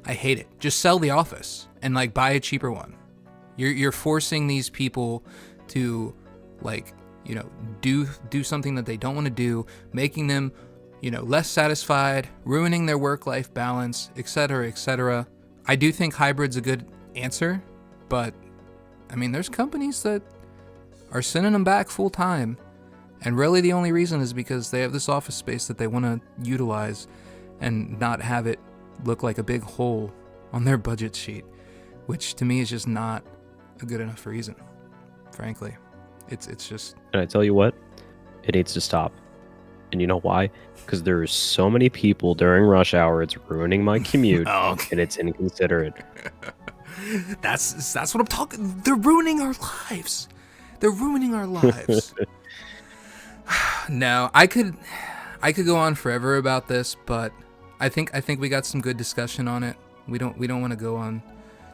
A: I hate it. Just sell the office and like buy a cheaper one. You're forcing these people to like do something that they don't want to do, making them less satisfied, ruining their work-life balance, etc., etc. I do think hybrid's a good answer, but I mean, there's companies that are sending them back full time, and really the only reason is because they have this office space that they want to utilize and not have it look like a big hole on their budget sheet, which to me is just not a good enough reason, frankly. It's just...
B: And I tell you what, it needs to stop. And you know why? Because there's so many people during rush hour, it's ruining my commute, and it's inconsiderate.
A: That's what I'm talking. They're ruining our lives. They're ruining our lives. No, I could go on forever about this, but I think we got some good discussion on it. We don't want to go on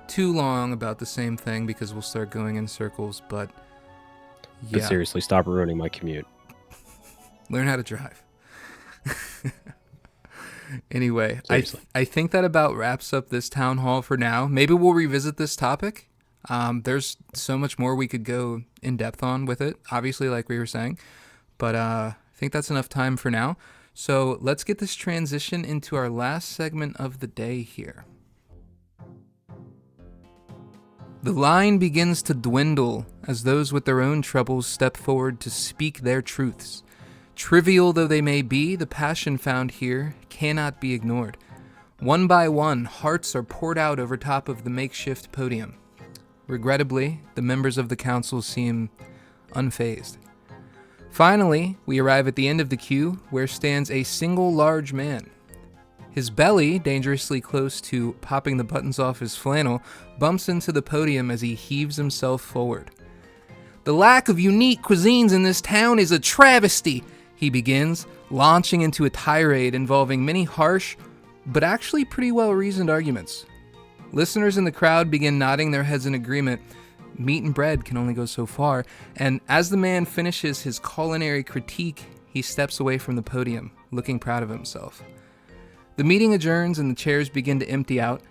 A: too long about the same thing because we'll start going in circles, but
B: But seriously, stop ruining my commute.
A: Learn how to drive. Anyway,
B: Seriously.
A: I think that about wraps up this town hall for now. Maybe we'll revisit this topic. There's so much more we could go in depth on with it, obviously, like we were saying. But I think that's enough time for now. So let's get this transition into our last segment of the day here. The line begins to dwindle as those with their own troubles step forward to speak their truths. Trivial though they may be, the passion found here cannot be ignored. One by one, hearts are poured out over top of the makeshift podium. Regrettably, the members of the council seem unfazed. Finally, we arrive at the end of the queue, where stands a single large man. His belly, dangerously close to popping the buttons off his flannel, bumps into the podium as he heaves himself forward. "The lack of unique cuisines in this town is a travesty," he begins, launching into a tirade involving many harsh, but actually pretty well-reasoned arguments. Listeners in the crowd begin nodding their heads in agreement. Meat and bread can only go so far, and as the man finishes his culinary critique, he steps away from the podium, looking proud of himself. The meeting adjourns and the chairs begin to empty out.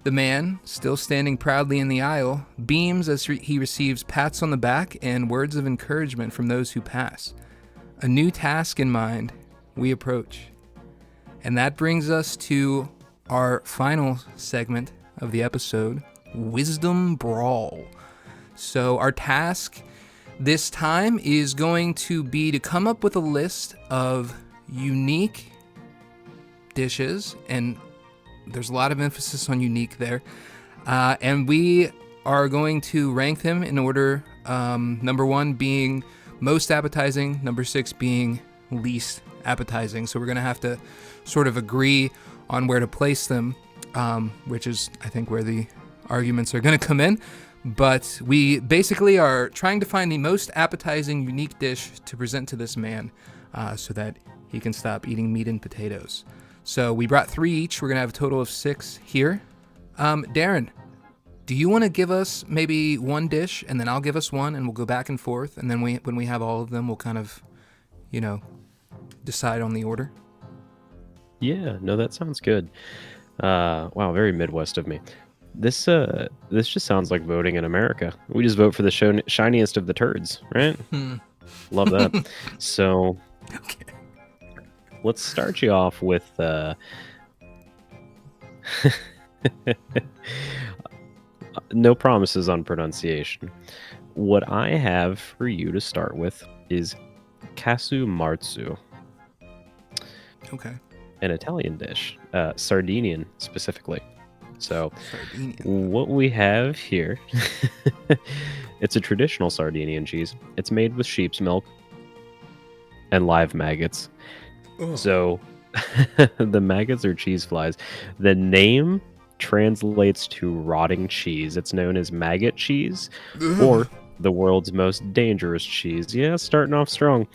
A: The man, still standing proudly in the aisle, beams as he receives pats on the back and words of encouragement from those who pass. A new task in mind, we approach. And that brings us to our final segment of the episode, Wisdom Brawl. So our task this time is going to be to come up with a list of unique dishes, and there's a lot of emphasis on unique there. And we are going to rank them in order, number 1 being most appetizing, number 6 being least appetizing. So we're going to have to sort of agree on where to place them, which is, I think, where the arguments are going to come in. But we basically are trying to find the most appetizing, unique dish to present to this man so that he can stop eating meat and potatoes. So we brought 3 each. We're going to have a total of 6 here. Darren, do you want to give us maybe one dish, and then I'll give us one, and we'll go back and forth, and then when we have all of them, we'll kind of, decide on the order?
B: Yeah, no, that sounds good. Wow, very Midwest of me. This just sounds like voting in America. We just vote for the shiniest of the turds, right? Love that. So,
A: Okay.
B: let's start you off with no promises on pronunciation. What I have for you to start with is casu marzu,
A: Okay.
B: an Italian dish, Sardinian specifically. So,
A: Sardinian.
B: what we have here, it's a traditional Sardinian cheese. It's made with sheep's milk and live maggots.
A: Ugh.
B: So, the maggots are cheese flies. The name translates to rotting cheese. It's known as maggot cheese, or the world's most dangerous cheese. Yeah, starting off strong.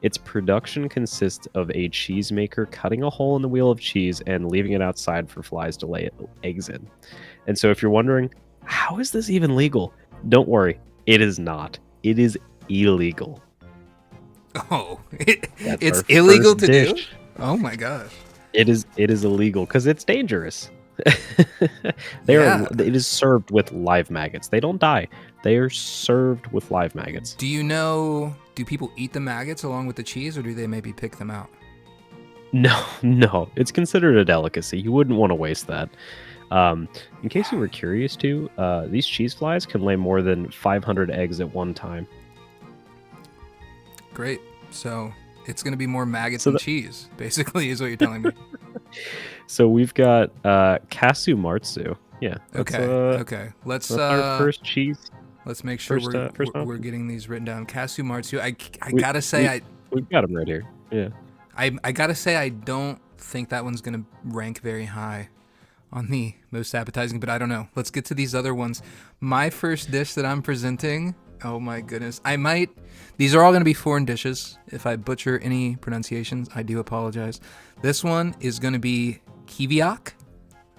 B: Its production consists of a cheesemaker cutting a hole in the wheel of cheese and leaving it outside for flies to lay eggs in. And so if you're wondering, how is this even legal? Don't worry, it is not. It is illegal.
A: Oh,
B: That's
A: it's
B: our
A: illegal
B: first
A: to do?
B: dish.
A: Oh my gosh.
B: It is illegal because it's dangerous.
A: Yeah.
B: It is served with live maggots. They don't die. They are served with live maggots.
A: Do you know, do people eat the maggots along with the cheese, or do they maybe pick them out?
B: No. It's considered a delicacy. You wouldn't want to waste that. In case you were curious too, these cheese flies can lay more than 500 eggs at one time.
A: Great. So it's going to be more maggots than cheese, basically, is what you're telling me.
B: So we've got casu marzu. Yeah.
A: Okay. Let's
B: That's our first cheese.
A: let's make sure
B: first
A: we're getting these written down. Casu marzu. I gotta say
B: we've got them right here. Yeah.
A: I gotta say I don't think that one's gonna rank very high on the most appetizing, but I don't know. Let's get to these other ones. My first dish that I'm presenting. Oh my goodness. These are all going to be foreign dishes. If I butcher any pronunciations, I do apologize. This one is going to be kiviak,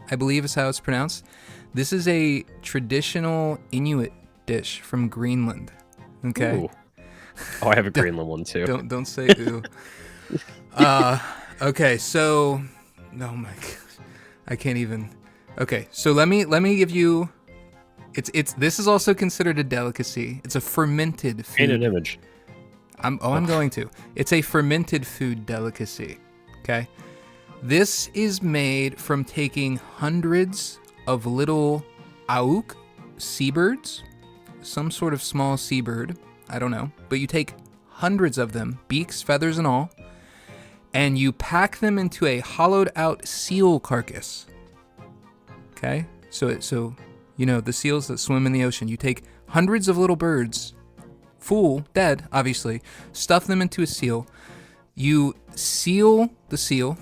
A: I believe is how it's pronounced. This is a traditional Inuit dish from Greenland. Okay.
B: Ooh. Oh, I have a Greenland one too.
A: Don't say ooh. Okay, so oh my gosh. I can't even. Okay, so let me give you. This is also considered a delicacy. It's a fermented food.
B: Paint an image.
A: I'm going to. It's a fermented food delicacy. Okay? This is made from taking hundreds of little auk seabirds, some sort of small seabird, I don't know, but you take hundreds of them, beaks, feathers, and all, and you pack them into a hollowed out seal carcass. Okay? So the seals that swim in the ocean. You take hundreds of little birds, full, dead, obviously, stuff them into a seal. You seal the seal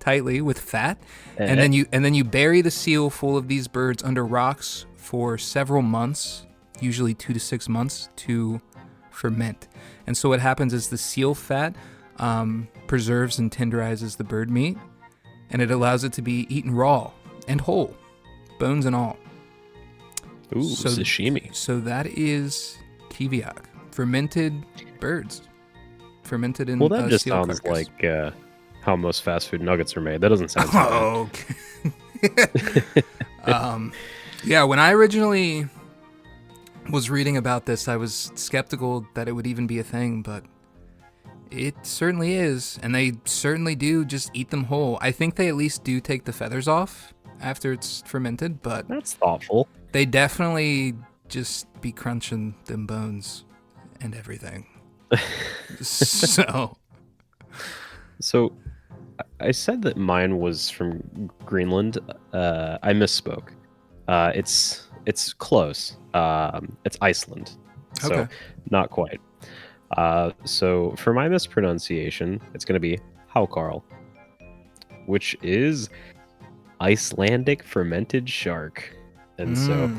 A: tightly with fat, and then you bury the seal full of these birds under rocks for several months, usually 2 to 6 months, to ferment. And so what happens is the seal fat preserves and tenderizes the bird meat, and it allows it to be eaten raw and whole, bones and all.
B: Ooh, sashimi.
A: So that is kiviak, fermented birds, fermented in.
B: Well, that just
A: seal
B: sounds
A: carcass.
B: like how most fast food nuggets are made. That doesn't sound.
A: Oh, okay. Yeah. When I originally was reading about this, I was skeptical that it would even be a thing, but it certainly is, and they certainly do just eat them whole. I think they at least do take the feathers off after it's fermented, but
B: That's thoughtful.
A: they definitely just be crunching them bones and everything. So
B: So I said that mine was from Greenland. I misspoke. It's close. It's Iceland. So
A: Okay.
B: not quite. So for my mispronunciation, it's going to be Haukarl, which is Icelandic fermented shark. And so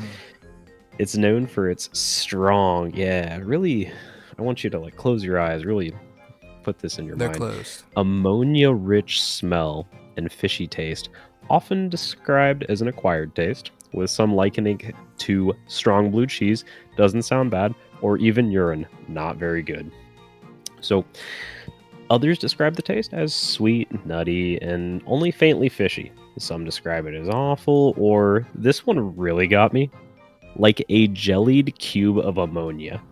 B: it's known for its strong, really, I want you to like close your eyes, really put this in your
A: they're
B: mind.
A: closed.
B: Ammonia-rich smell and fishy taste, often described as an acquired taste, with some likening to strong blue cheese, doesn't sound bad, or even urine, not very good. So others describe the taste as sweet, nutty, and only faintly fishy. Some describe it as awful, or this one really got me, like a jellied cube of ammonia.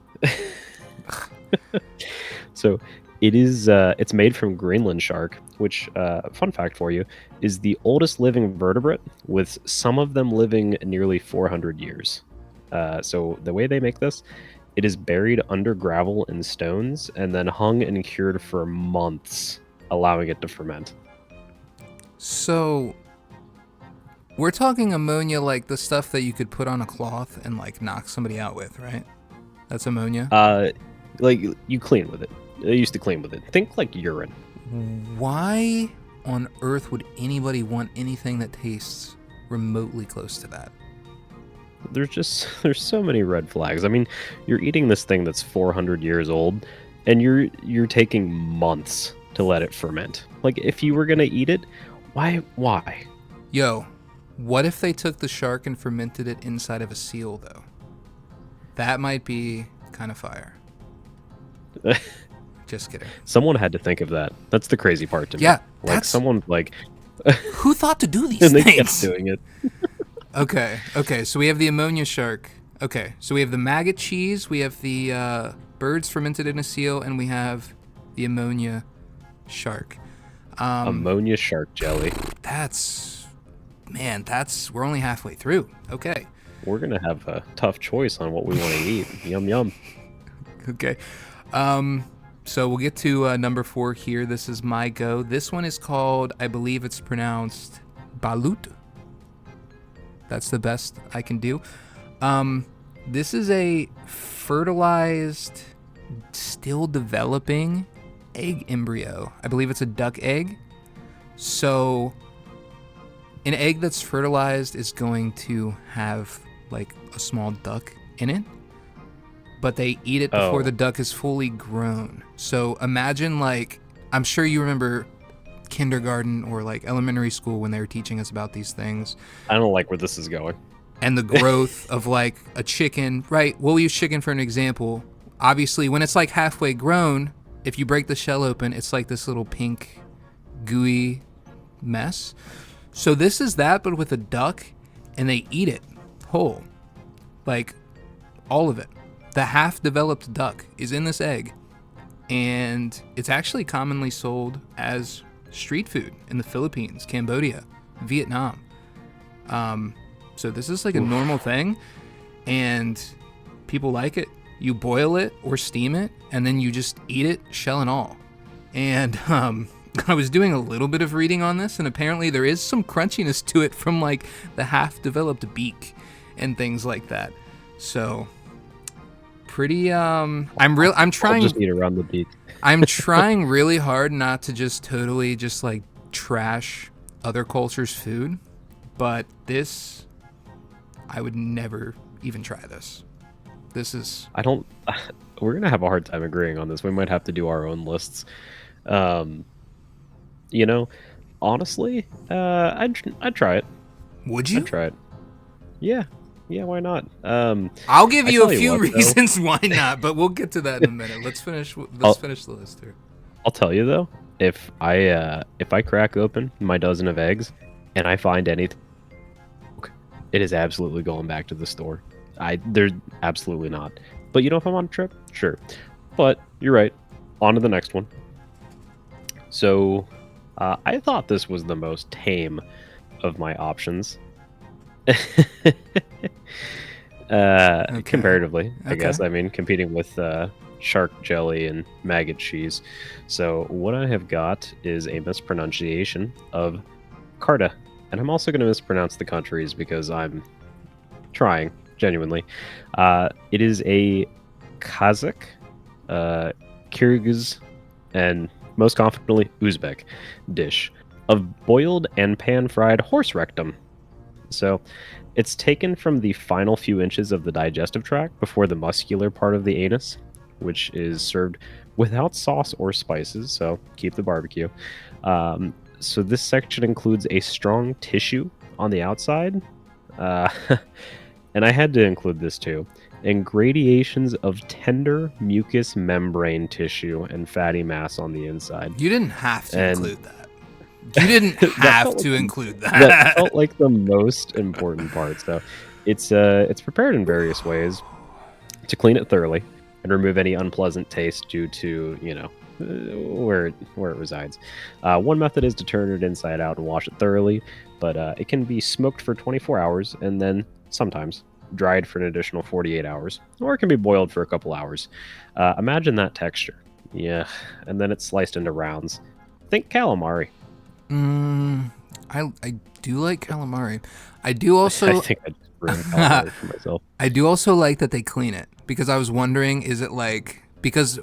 B: So it's made from Greenland shark, which, fun fact for you, is the oldest living vertebrate, with some of them living nearly 400 years. So the way they make this, it is buried under gravel and stones, and then hung and cured for months, allowing it to ferment.
A: So we're talking ammonia, like the stuff that you could put on a cloth and like knock somebody out with, right? That's ammonia.
B: Like you clean with it. I used to clean with it. Think like urine.
A: Why on earth would anybody want anything that tastes remotely close to that?
B: There's so many red flags. I mean, you're eating this thing that's 400 years old, and you're taking months to let it ferment. Like if you were gonna eat it, why?
A: Yo, what if they took the shark and fermented it inside of a seal, though? That might be kind of fire. Just kidding.
B: Someone had to think of that. That's the crazy part to me.
A: Yeah,
B: like
A: that's-
B: someone like
A: Who thought to do these
B: and they
A: things?
B: kept doing it.
A: Okay, so we have the ammonia shark. Okay, so we have the maggot cheese, we have the birds fermented in a seal, and we have the ammonia shark.
B: Ammonia shark jelly.
A: We're only halfway through. Okay.
B: We're gonna have a tough choice on what we want to eat. Yum yum.
A: Okay. So we'll get to number 4 here. This is my go. This one is called, I believe it's pronounced balut. That's the best I can do. This is a fertilized, still developing egg embryo. I believe it's a duck egg. So an egg that's fertilized is going to have like a small duck in it, but they eat it before the duck is fully grown. So imagine, like, I'm sure you remember kindergarten or like elementary school when they were teaching us about these things.
B: I don't like where this is going.
A: And the growth of like a chicken, right? We'll use chicken for an example. Obviously, when it's like halfway grown, if you break the shell open, it's like this little pink, gooey mess. So this is that, but with a duck, and they eat it whole. Like, all of it. The half-developed duck is in this egg, and it's actually commonly sold as street food in the Philippines, Cambodia, Vietnam. So this is like a normal thing, and people like it. You boil it or steam it, and then you just eat it, shell and all. And I was doing a little bit of reading on this, and apparently there is some crunchiness to it from like the half-developed beak and things like that. So pretty I'm trying
B: I'll just eat around the beak.
A: I'm trying really hard not to just totally just like trash other cultures' food, but this, I would never even try this. This is...
B: We're going to have a hard time agreeing on this. We might have to do our own lists. You know, honestly, I'd try it.
A: Would you?
B: I'd try it. Yeah, why not?
A: I'll give you a few
B: what,
A: reasons why not, but we'll get to that in a minute. Let's finish the list here.
B: I'll tell you though, if I crack open my dozen of eggs and I find anything, it is absolutely going back to the store. There's absolutely not. But you know, if I'm on a trip, sure. But you're right. On to the next one. So, I thought this was the most tame of my options.
A: Okay.
B: Comparatively, I
A: Okay.
B: guess. I mean, competing with shark jelly and maggot cheese. So what I have got is a mispronunciation of Carta. And I'm also going to mispronounce the countries because I'm trying, genuinely. It is a Kazakh, Kyrgyz, and most confidently Uzbek dish of boiled and pan-fried horse rectum. So it's taken from the final few inches of the digestive tract before the muscular part of the anus, which is served without sauce or spices, so keep the barbecue. So this section includes a strong tissue on the outside, uh, and I had to include this too, and gradations of tender mucous membrane tissue and fatty mass on the inside.
A: You didn't have to
B: And
A: include that. You didn't have to include
B: that
A: that.
B: felt like the most important part. So it's prepared in various ways to clean it thoroughly and remove any unpleasant taste due to where it resides. One method is to turn it inside out and wash it thoroughly, but it can be smoked for 24 hours and then sometimes dried for an additional 48 hours, or it can be boiled for a couple hours. Imagine that texture. Yeah, and then it's sliced into rounds. Think calamari.
A: I do like calamari. I do also
B: I think I just ruined calamari for myself.
A: I do also like that they clean it, because I was wondering, is it like, because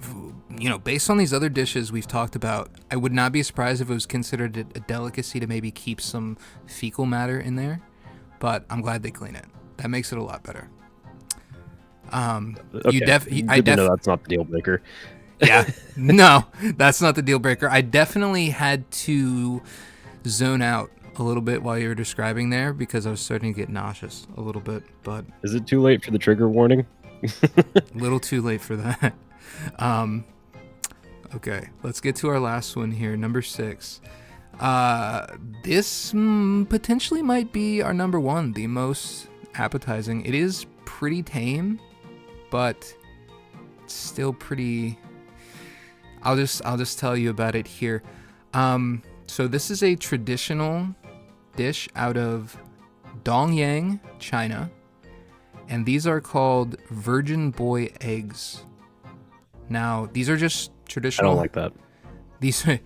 A: based on these other dishes we've talked about, I would not be surprised if it was considered a delicacy to maybe keep some fecal matter in there, but I'm glad they clean it. That makes it a lot better.
B: Okay.
A: I
B: know that's not the deal breaker.
A: Yeah, no, that's not the deal breaker. I definitely had to zone out a little bit while you were describing there, because I was starting to get nauseous a little bit, but
B: Is it too late for the trigger warning?
A: a little too late for that. Okay, let's get to our last one here, number 6. This potentially might be our number 1, the most appetizing. It is pretty tame, but it's still pretty. I'll just tell you about it here. So this is a traditional dish out of Dongyang, China, and these are called virgin boy eggs. Now, these are just traditional.
B: I don't like that.
A: These are,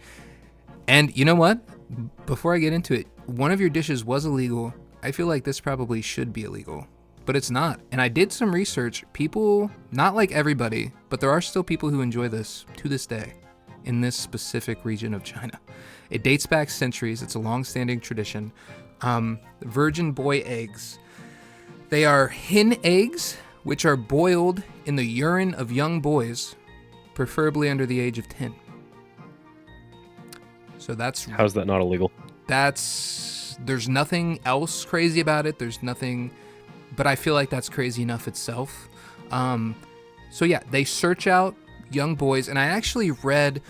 A: and you know what? Before I get into it, one of your dishes was illegal. I feel like this probably should be illegal, but it's not. And I did some research. People, not like everybody, but there are still people who enjoy this to this day in this specific region of China. It dates back centuries. It's a long-standing tradition. Virgin boy eggs. They are hen eggs, which are boiled in the urine of young boys, preferably under the age of 10. So
B: How's that not illegal?
A: There's nothing else crazy about it. There's nothing, but I feel like that's crazy enough itself. So yeah, they search out young boys, and I actually read,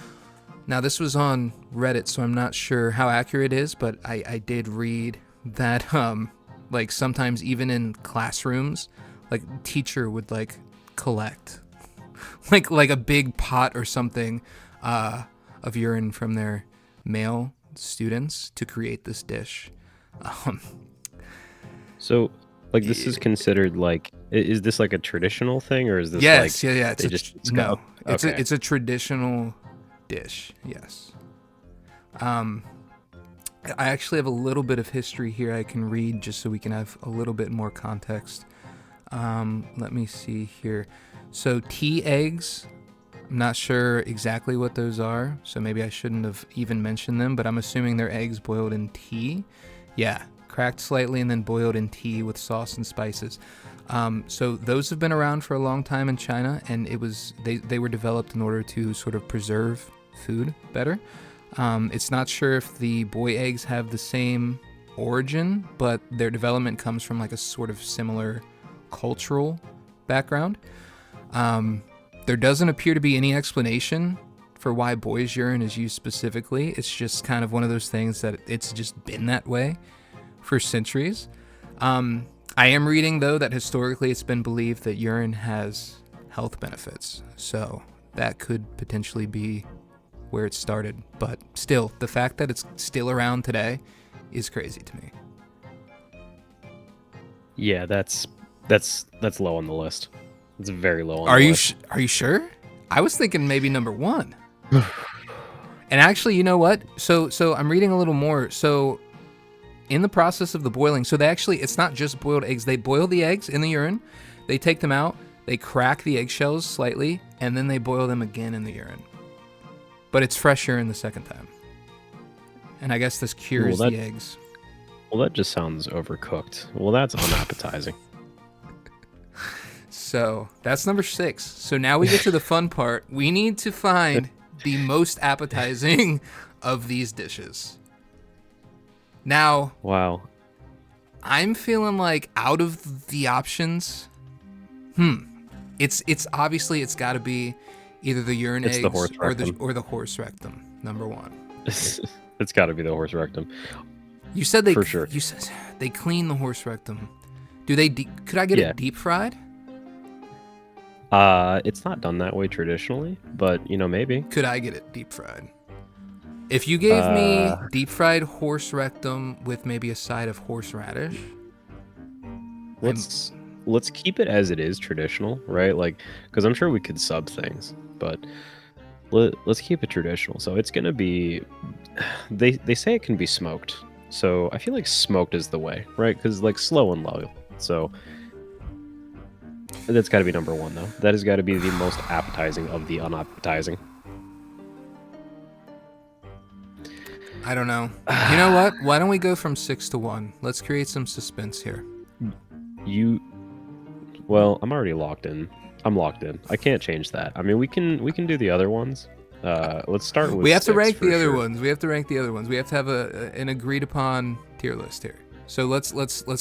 A: now this was on Reddit, so I'm not sure how accurate it is, but I did read that like sometimes even in classrooms, like teacher would like collect like a big pot or something of urine from their male students to create this dish.
B: So, like, this is considered like, is this like a traditional thing, or is this
A: yes,
B: like
A: yeah,
B: okay.
A: It's a traditional dish. Yes. I actually have a little bit of history here I can read just so we can have a little bit more context. Let me see here. So tea eggs, I'm not sure exactly what those are, so maybe I shouldn't have even mentioned them, but I'm assuming they're eggs boiled in tea. Yeah, cracked slightly and then boiled in tea with sauce and spices. So those have been around for a long time in China, and they were developed in order to sort of preserve food better. It's not sure if the boy eggs have the same origin, but their development comes from like a sort of similar cultural background. There doesn't appear to be any explanation for why boys' urine is used specifically. It's just kind of one of those things that it's just been that way for centuries. I am reading, though, that historically it's been believed that urine has health benefits. So that could potentially be where it started. But still, the fact that it's still around today is crazy to me.
B: Yeah, that's low on the list. It's very low on
A: Are
B: the
A: you
B: list.
A: are you sure? I was thinking maybe number one. And actually, you know what? So I'm reading a little more. So in the process of the boiling, so they actually, it's not just boiled eggs. They boil the eggs in the urine, they take them out, they crack the eggshells slightly, and then they boil them again in the urine. But it's fresh urine the second time. And I guess this cures the eggs.
B: Well, that just sounds overcooked. Well, that's unappetizing.
A: So that's number 6. So now we get to the fun part. We need to find the most appetizing of these dishes. Now,
B: Wow.
A: I'm feeling like out of the options, it's obviously it's got to be either the urine
B: It's
A: eggs
B: the horse
A: or the horse rectum. Number 1.
B: It's got to be the horse rectum.
A: You said they
B: For sure.
A: You said they clean the horse rectum. Do they? Could I get it deep fried?
B: It's not done that way traditionally, but maybe.
A: Could I get it deep fried? If you gave me deep fried horse rectum with maybe a side of horseradish,
B: let's keep it as it is traditional, right? Like, because I'm sure we could sub things, but let's keep it traditional. So it's gonna be, they say it can be smoked, so I feel like smoked is the way, right? Because like slow and low. So that's got to be number 1 though. That has got to be the most appetizing of the unappetizing.
A: I don't know. You know what? Why don't we go from 6 to 1? Let's create some suspense here.
B: Well, I'm already locked in. I'm locked in. I can't change that. I mean, we can do the other ones. Let's start with.
A: We have to
B: 6
A: rank
B: for
A: the other
B: sure.
A: ones. We have to rank the other ones. We have to have an agreed upon tier list here. So let's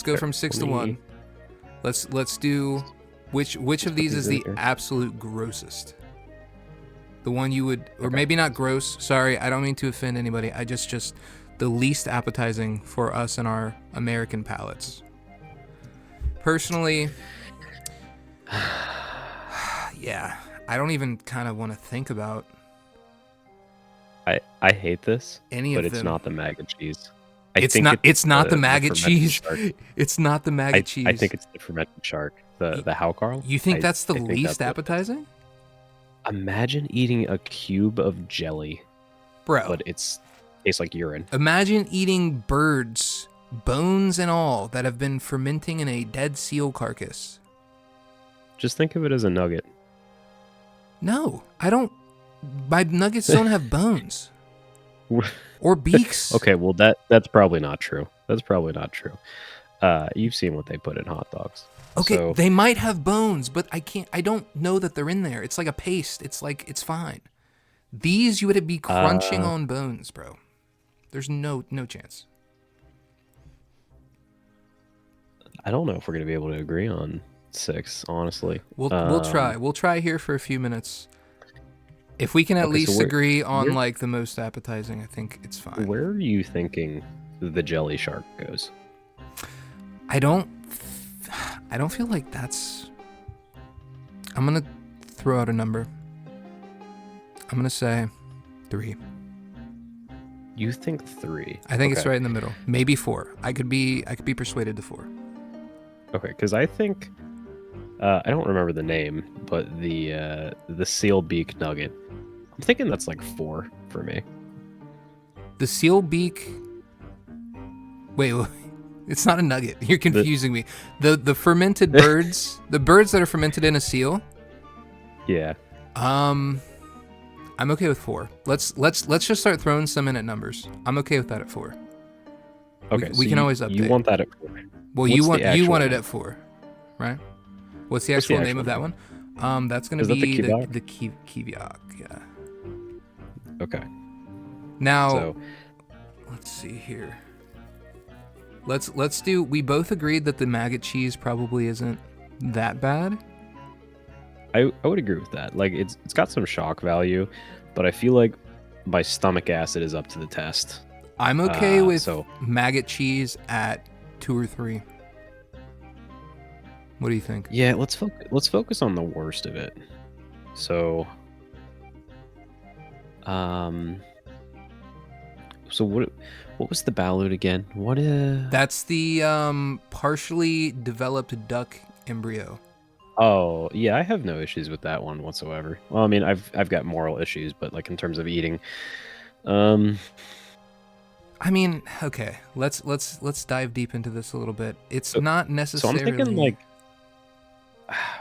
A: go from 6 to 1. Let's do which of these is the absolute grossest? The one you would, or maybe not gross. Sorry, I don't mean to offend anybody. I just the least appetizing for us and our American palates. Personally, yeah, I don't even kind of want to think about.
B: I hate this,
A: any
B: but
A: of
B: it's
A: them.
B: not the maggot cheese.
A: It's not the maggot cheese. It's not the maggot cheese.
B: I think it's the fermented shark, the how Carl.
A: You think that's the least appetizing?
B: Imagine eating a cube of jelly,
A: bro,
B: but tastes like urine.
A: Imagine eating birds, bones and all, that have been fermenting in a dead seal carcass.
B: Just think of it as a nugget.
A: No, I don't. My nuggets don't have bones or beaks.
B: Okay, well that's probably not true. That's probably not true. You've seen what they put in hot dogs.
A: Okay,
B: so,
A: they might have bones, but I don't know that they're in there. It's like a paste. It's fine. These you would be crunching on bones, bro. There's no chance.
B: I don't know if we're gonna be able to agree on 6, honestly.
A: We'll try. We'll try here for a few minutes. If we can at least agree on like the most appetizing, I think it's fine.
B: Where are you thinking the jelly shark goes?
A: I don't feel like that's. I'm gonna throw out a number. I'm gonna say 3.
B: You think 3?
A: I think it's right in the middle. Maybe 4. I could be persuaded to 4.
B: Okay, because I think I don't remember the name, but the seal beak nugget. I'm thinking that's like 4 for me.
A: The seal beak. Wait, it's not a nugget. You're confusing me. The fermented birds, the birds that are fermented in a seal.
B: Yeah.
A: I'm okay with 4. Let's just start throwing some in at numbers. I'm okay with that at 4.
B: Okay,
A: we can always update.
B: You want that at 4?
A: Well, you want it at 4, right? What's the actual name of that one? That's gonna be the Kiviak. Yeah.
B: Okay.
A: Now, let's see here. Let's do. We both agreed that the maggot cheese probably isn't that bad.
B: I would agree with that. Like it's got some shock value, but I feel like my stomach acid is up to the test.
A: I'm okay with maggot cheese at 2 or 3. What do you think?
B: Yeah, let's focus on the worst of it. So, So what was the balut again?
A: That's the partially developed duck embryo.
B: Oh, yeah, I have no issues with that one whatsoever. Well, I mean, I've got moral issues, but like in terms of eating,
A: I mean, okay, let's dive deep into this a little bit. It's not
B: so
A: necessarily.
B: I'm thinking like,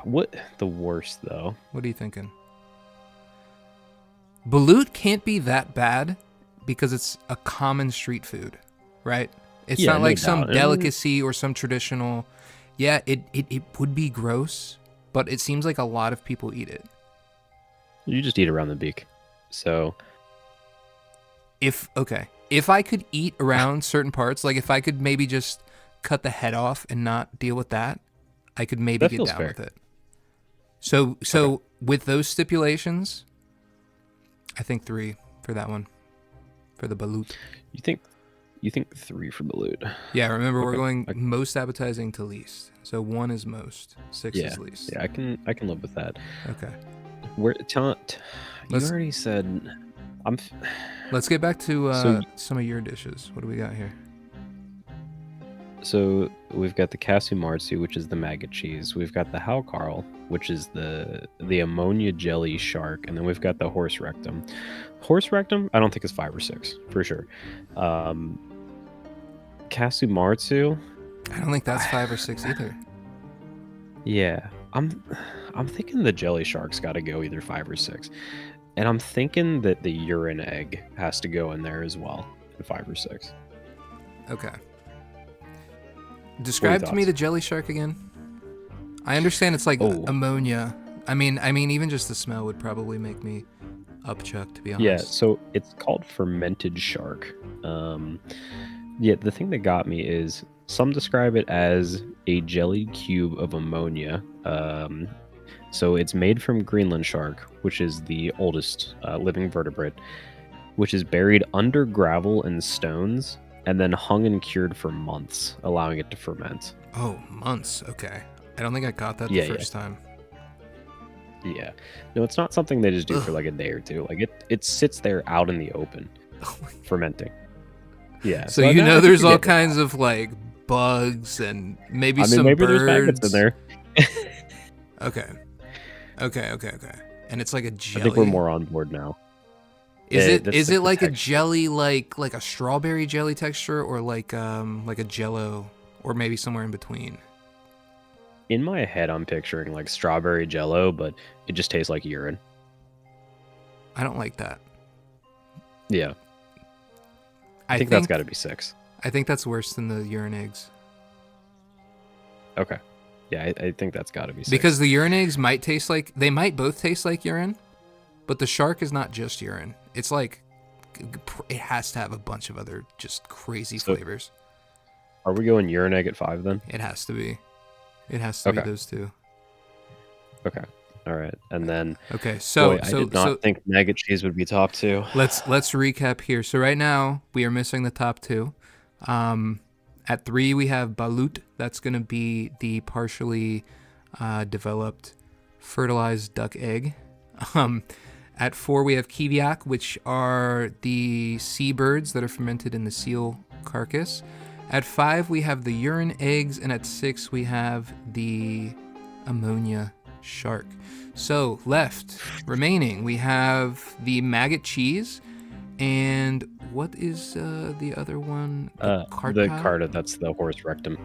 B: what the worst though?
A: What are you thinking? Balut can't be that bad because it's a common street food, right? It's
B: Yeah,
A: not
B: no
A: like some
B: doubt.
A: delicacy or some traditional. Yeah, it would be gross, but it seems like a lot of people eat it.
B: You just eat around the beak. So
A: If I could eat around certain parts, like if I could maybe just cut the head off and not deal with that, I could maybe
B: that
A: get
B: feels
A: down
B: fair.
A: with it. So with those stipulations, I think 3 for that one, for the balut.
B: You think 3 for balut?
A: Yeah, remember we're
B: Okay.
A: going most appetizing to least. So 1 is most, 6
B: Yeah,
A: is least.
B: yeah, I can live with that.
A: Okay.
B: You
A: Let's-
B: already said
A: Let's get back to
B: So-
A: some of your dishes. What do we got here?
B: So we've got the kasumarzu, which is the maggot cheese. We've got the haukarl, which is the ammonia jelly shark, and then we've got the horse rectum. Horse rectum, I don't think is 5 or 6 for sure. Kasumarzu,
A: I don't think that's 5 or 6 either.
B: yeah, I'm thinking the jelly shark's got to go either 5 or 6, and I'm thinking that the urine egg has to go in there as well at 5 or 6.
A: Okay. Describe to me
B: thoughts?
A: the jelly shark again. I understand it's like ammonia. I mean, even just the smell would probably make me upchuck, to be honest.
B: Yeah, so it's called fermented shark. Yeah, the thing that got me is some describe it as a jelly cube of ammonia. So it's made from Greenland shark, which is the oldest living vertebrate, which is buried under gravel and stones and then hung and cured for months, allowing it to ferment.
A: Oh, months. Okay. I don't think I got that
B: Yeah,
A: the first time.
B: Yeah. No, it's not something they just do for like a day or two. Like it sits there out in the open, fermenting. Yeah.
A: So you know there's all kinds of like bugs and maybe some
B: maybe
A: birds.
B: there's maggots in there.
A: Okay. And it's like a jelly.
B: I think we're more on board now.
A: Is
B: Yeah,
A: it
B: that's
A: is
B: like
A: it
B: the
A: like a
B: texture.
A: jelly like a strawberry jelly texture or like a jello or maybe somewhere in between?
B: In my head, I'm picturing like strawberry jello, but it just tastes like urine.
A: I don't like that.
B: Yeah. I think that's got to be 6.
A: I think that's worse than the urine eggs.
B: Okay. Yeah, I think that's got to be 6.
A: Because the urine eggs might both taste like urine, but the shark is not just urine. It's like it has to have a bunch of other just crazy flavors.
B: Are we going urine egg at 5 then?
A: It has to be. It has to be those two.
B: Okay. All right. And then
A: okay, so
B: I did not think maggot cheese would be top 2.
A: Let's recap here. So right now we are missing the top 2. At 3 we have balut. That's going to be the partially developed fertilized duck egg. At 4 we have kiviak, which are the seabirds that are fermented in the seal carcass. At 5 we have the urine eggs, and at 6 we have the ammonia shark. So remaining, we have the maggot cheese, and what is the other one?
B: The carta, that's the horse rectum.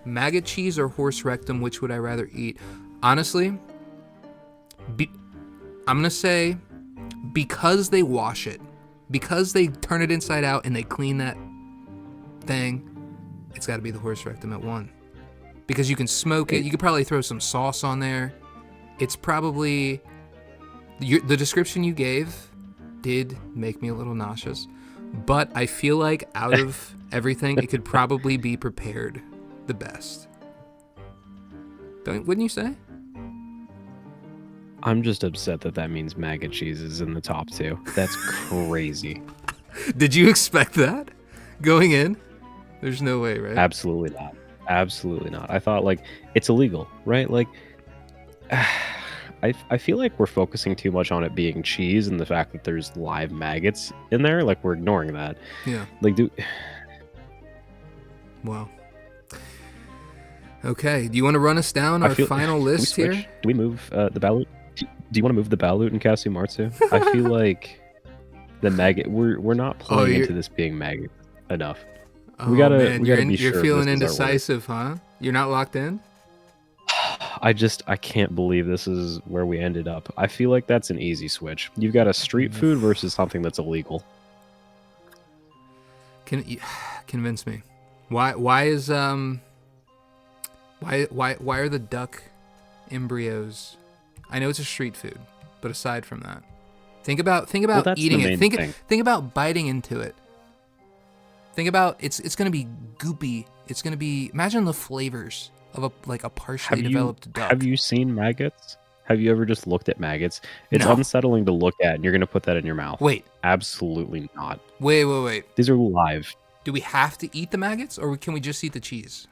A: Maggot cheese or horse rectum, which would I rather eat? Honestly, I'm going to say because they wash it, because they turn it inside out and they clean that thing, it's got to be the horse rectum at 1. Because you can smoke it. You could probably throw some sauce on there. It's probably... the description you gave did make me a little nauseous. But I feel like out of everything, it could probably be prepared the best. Wouldn't you say?
B: I'm just upset that means maggot cheese is in the top 2. That's crazy.
A: Did you expect that going in? There's no way, right?
B: Absolutely not. Absolutely not. I thought like it's illegal, right? Like I feel like we're focusing too much on it being cheese and the fact that there's live maggots in there. Like, we're ignoring that.
A: Yeah.
B: Like,
A: Wow. Okay. Do you want to run us down
B: I
A: our
B: feel
A: final
B: can we
A: list here?
B: switch? Do we move the balut? Do you want to move the balut and Kasumatsu? I feel like the maggot. We're not playing into this being maggot enough.
A: Oh,
B: we gotta
A: man,
B: be
A: you're
B: sure
A: feeling
B: this is our word.
A: indecisive, huh? You're not locked in?
B: I can't believe this is where we ended up. I feel like that's an easy switch. You've got a street food versus something that's illegal.
A: Convince me. Why is why are the duck embryos? I know it's a street food, but aside from that, think about
B: that's
A: eating
B: the
A: it.
B: main thing.
A: Think about biting into it. Think about it's gonna be goopy. It's gonna be, imagine the flavors of a partially developed duck.
B: Have you seen maggots? Have you ever just looked at maggots? It's
A: No.
B: unsettling to look at, and you're gonna put that in your mouth.
A: Wait.
B: Absolutely not.
A: Wait.
B: These are live.
A: Do we have to eat the maggots, or can we just eat the cheese?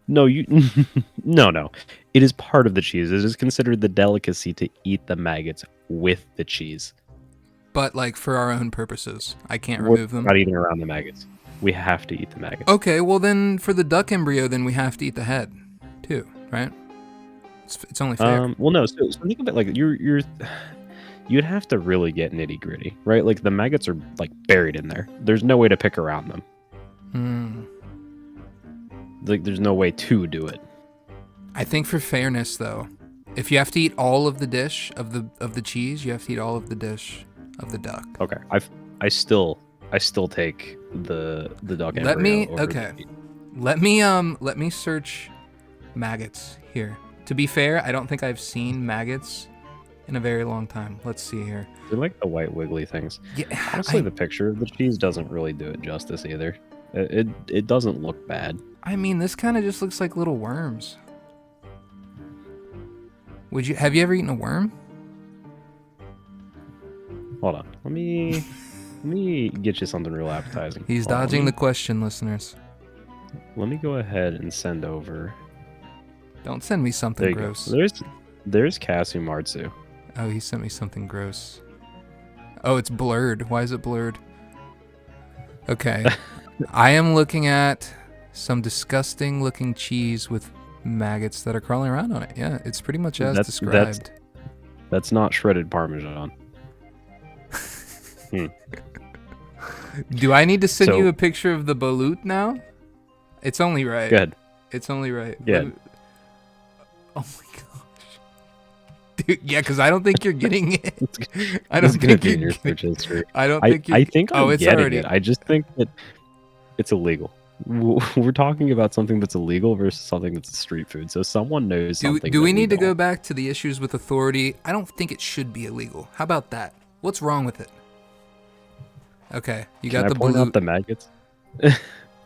B: No, no. It is part of the cheese. It is considered the delicacy to eat the maggots with the cheese.
A: But like for our own purposes, I can't
B: We're
A: remove them.
B: not eating around the maggots. We have to eat the maggots.
A: Okay, well then for the duck embryo, then we have to eat the head too, right? It's only fair.
B: Well, no. So think of it like you'd have to really get nitty gritty, right? Like the maggots are like buried in there. There's no way to pick around them. Like there's no way to do it.
A: I think for fairness, though, if you have to eat all of the dish of the cheese, you have to eat all of the dish of the duck.
B: Okay, I still take the duck embryo.
A: Let me search maggots here. To be fair, I don't think I've seen maggots in a very long time. Let's see here.
B: They're like the white wiggly things.
A: Yeah,
B: honestly, the picture of the cheese doesn't really do it justice either. It doesn't look bad.
A: I mean, this kind of just looks like little worms. Have you ever eaten a worm?
B: Hold on. Let me get you something real appetizing.
A: He's dodging the question, listeners.
B: Let me go ahead and send over.
A: Don't send me something gross.
B: There's Kasumatsu.
A: Oh, he sent me something gross. Oh, it's blurred. Why is it blurred? Okay. I am looking at some disgusting looking cheese with maggots that are crawling around on it. Yeah, it's pretty much as described.
B: That's not shredded Parmesan.
A: Do I need to send you a picture of the balut now? It's only right.
B: Go ahead.
A: It's only right.
B: Yeah.
A: Oh my gosh. Dude, yeah, because I don't think you're getting it. I
B: don't think you're getting it. I think I'm getting it. I just think that it's illegal. We're talking about something that's illegal versus something that's a street food. So someone knows something.
A: Do we need to go back to the issues with authority? I don't think it should be illegal. How about that? What's wrong with it? Okay, you got the
B: point out the maggots.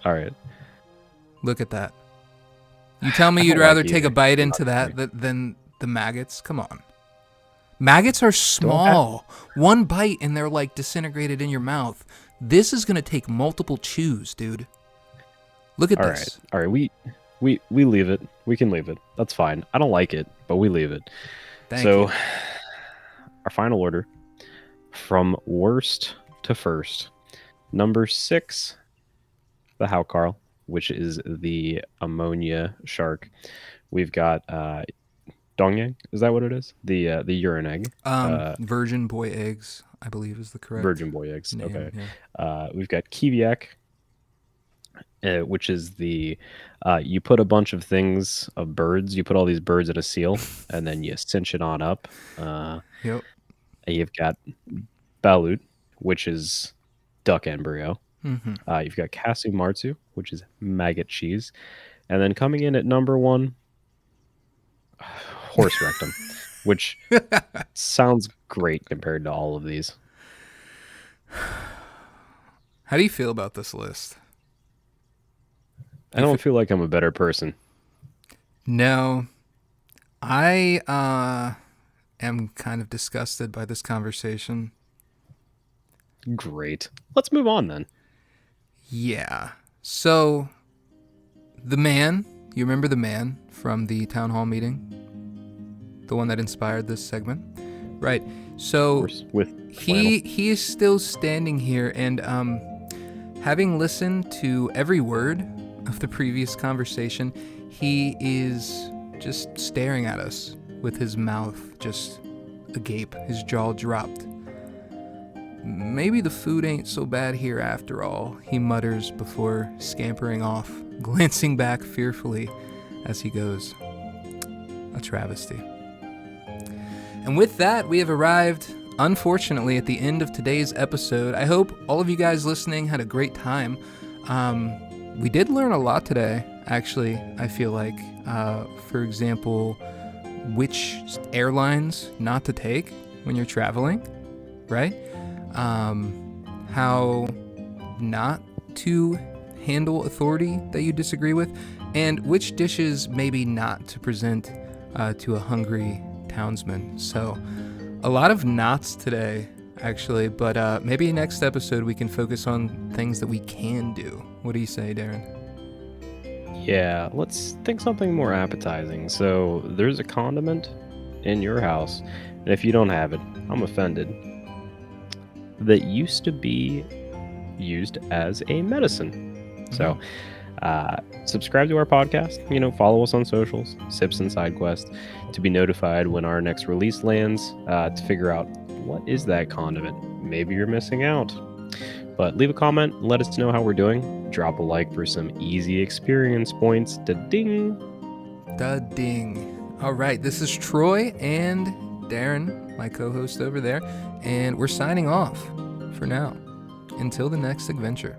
B: All right.
A: Look at that. You tell me you'd rather take a bite into that than the maggots? Come on. Maggots are small. One bite and they're like disintegrated in your mouth. This is gonna take multiple chews, dude. Look at this.
B: All right. We leave it. We can leave it. That's fine. I don't like it, but we leave it.
A: Thank you.
B: Our final order from worst to first. Number 6, the Haukarl, which is the ammonia shark. We've got dongyang. Is that what it is? The urine egg.
A: Virgin boy eggs, I believe, is the correct
B: virgin boy eggs.
A: name,
B: Okay.
A: Yeah.
B: We've got kiviak, which is the you put a bunch of things of birds. You put all these birds in a seal, and then you cinch it on up.
A: Yep.
B: And you've got balut, which is duck embryo.
A: Mm-hmm.
B: You've got Kasumatsu, which is maggot cheese, and then coming in at number 1, horse rectum, which sounds great compared to all of these.
A: How do you feel about this list?
B: I don't feel like I'm a better person.
A: No. I am kind of disgusted by this conversation.
B: Great. Let's move on then.
A: Yeah. So, the man, you remember the man from the town hall meeting? the one that inspired this segment. Right.
B: Of
A: So
B: course, with flannel.
A: he is still standing here, and having listened to every word of the previous conversation, he is just staring at us with his mouth just agape, his jaw dropped. Maybe the food ain't so bad here after all, he mutters before scampering off, glancing back fearfully as he goes. A travesty. And with that, we have arrived, unfortunately, at the end of today's episode. I hope all of you guys listening had a great time. We did learn a lot today, actually, I feel like. For example, which airlines not to take when you're traveling, right? How not to handle authority that you disagree with, and which dishes maybe not to present to a hungry townsman. So a lot of nots today, actually, but maybe next episode we can focus on things that we can do. What do you say, Darren?
B: Yeah, let's think something more appetizing. So there's a condiment in your house, and if you don't have it, I'm offended, that used to be used as a medicine. So subscribe to our podcast, follow us on socials, Sips and Side Quest, to be notified when our next release lands, to figure out what is that condiment. Maybe you're missing out. But leave a comment, let us know how we're doing. Drop a like for some easy experience points. Da-ding!
A: Da-ding. All right, this is Troy and Darren, my co-host over there, and we're signing off for now. Until the next adventure.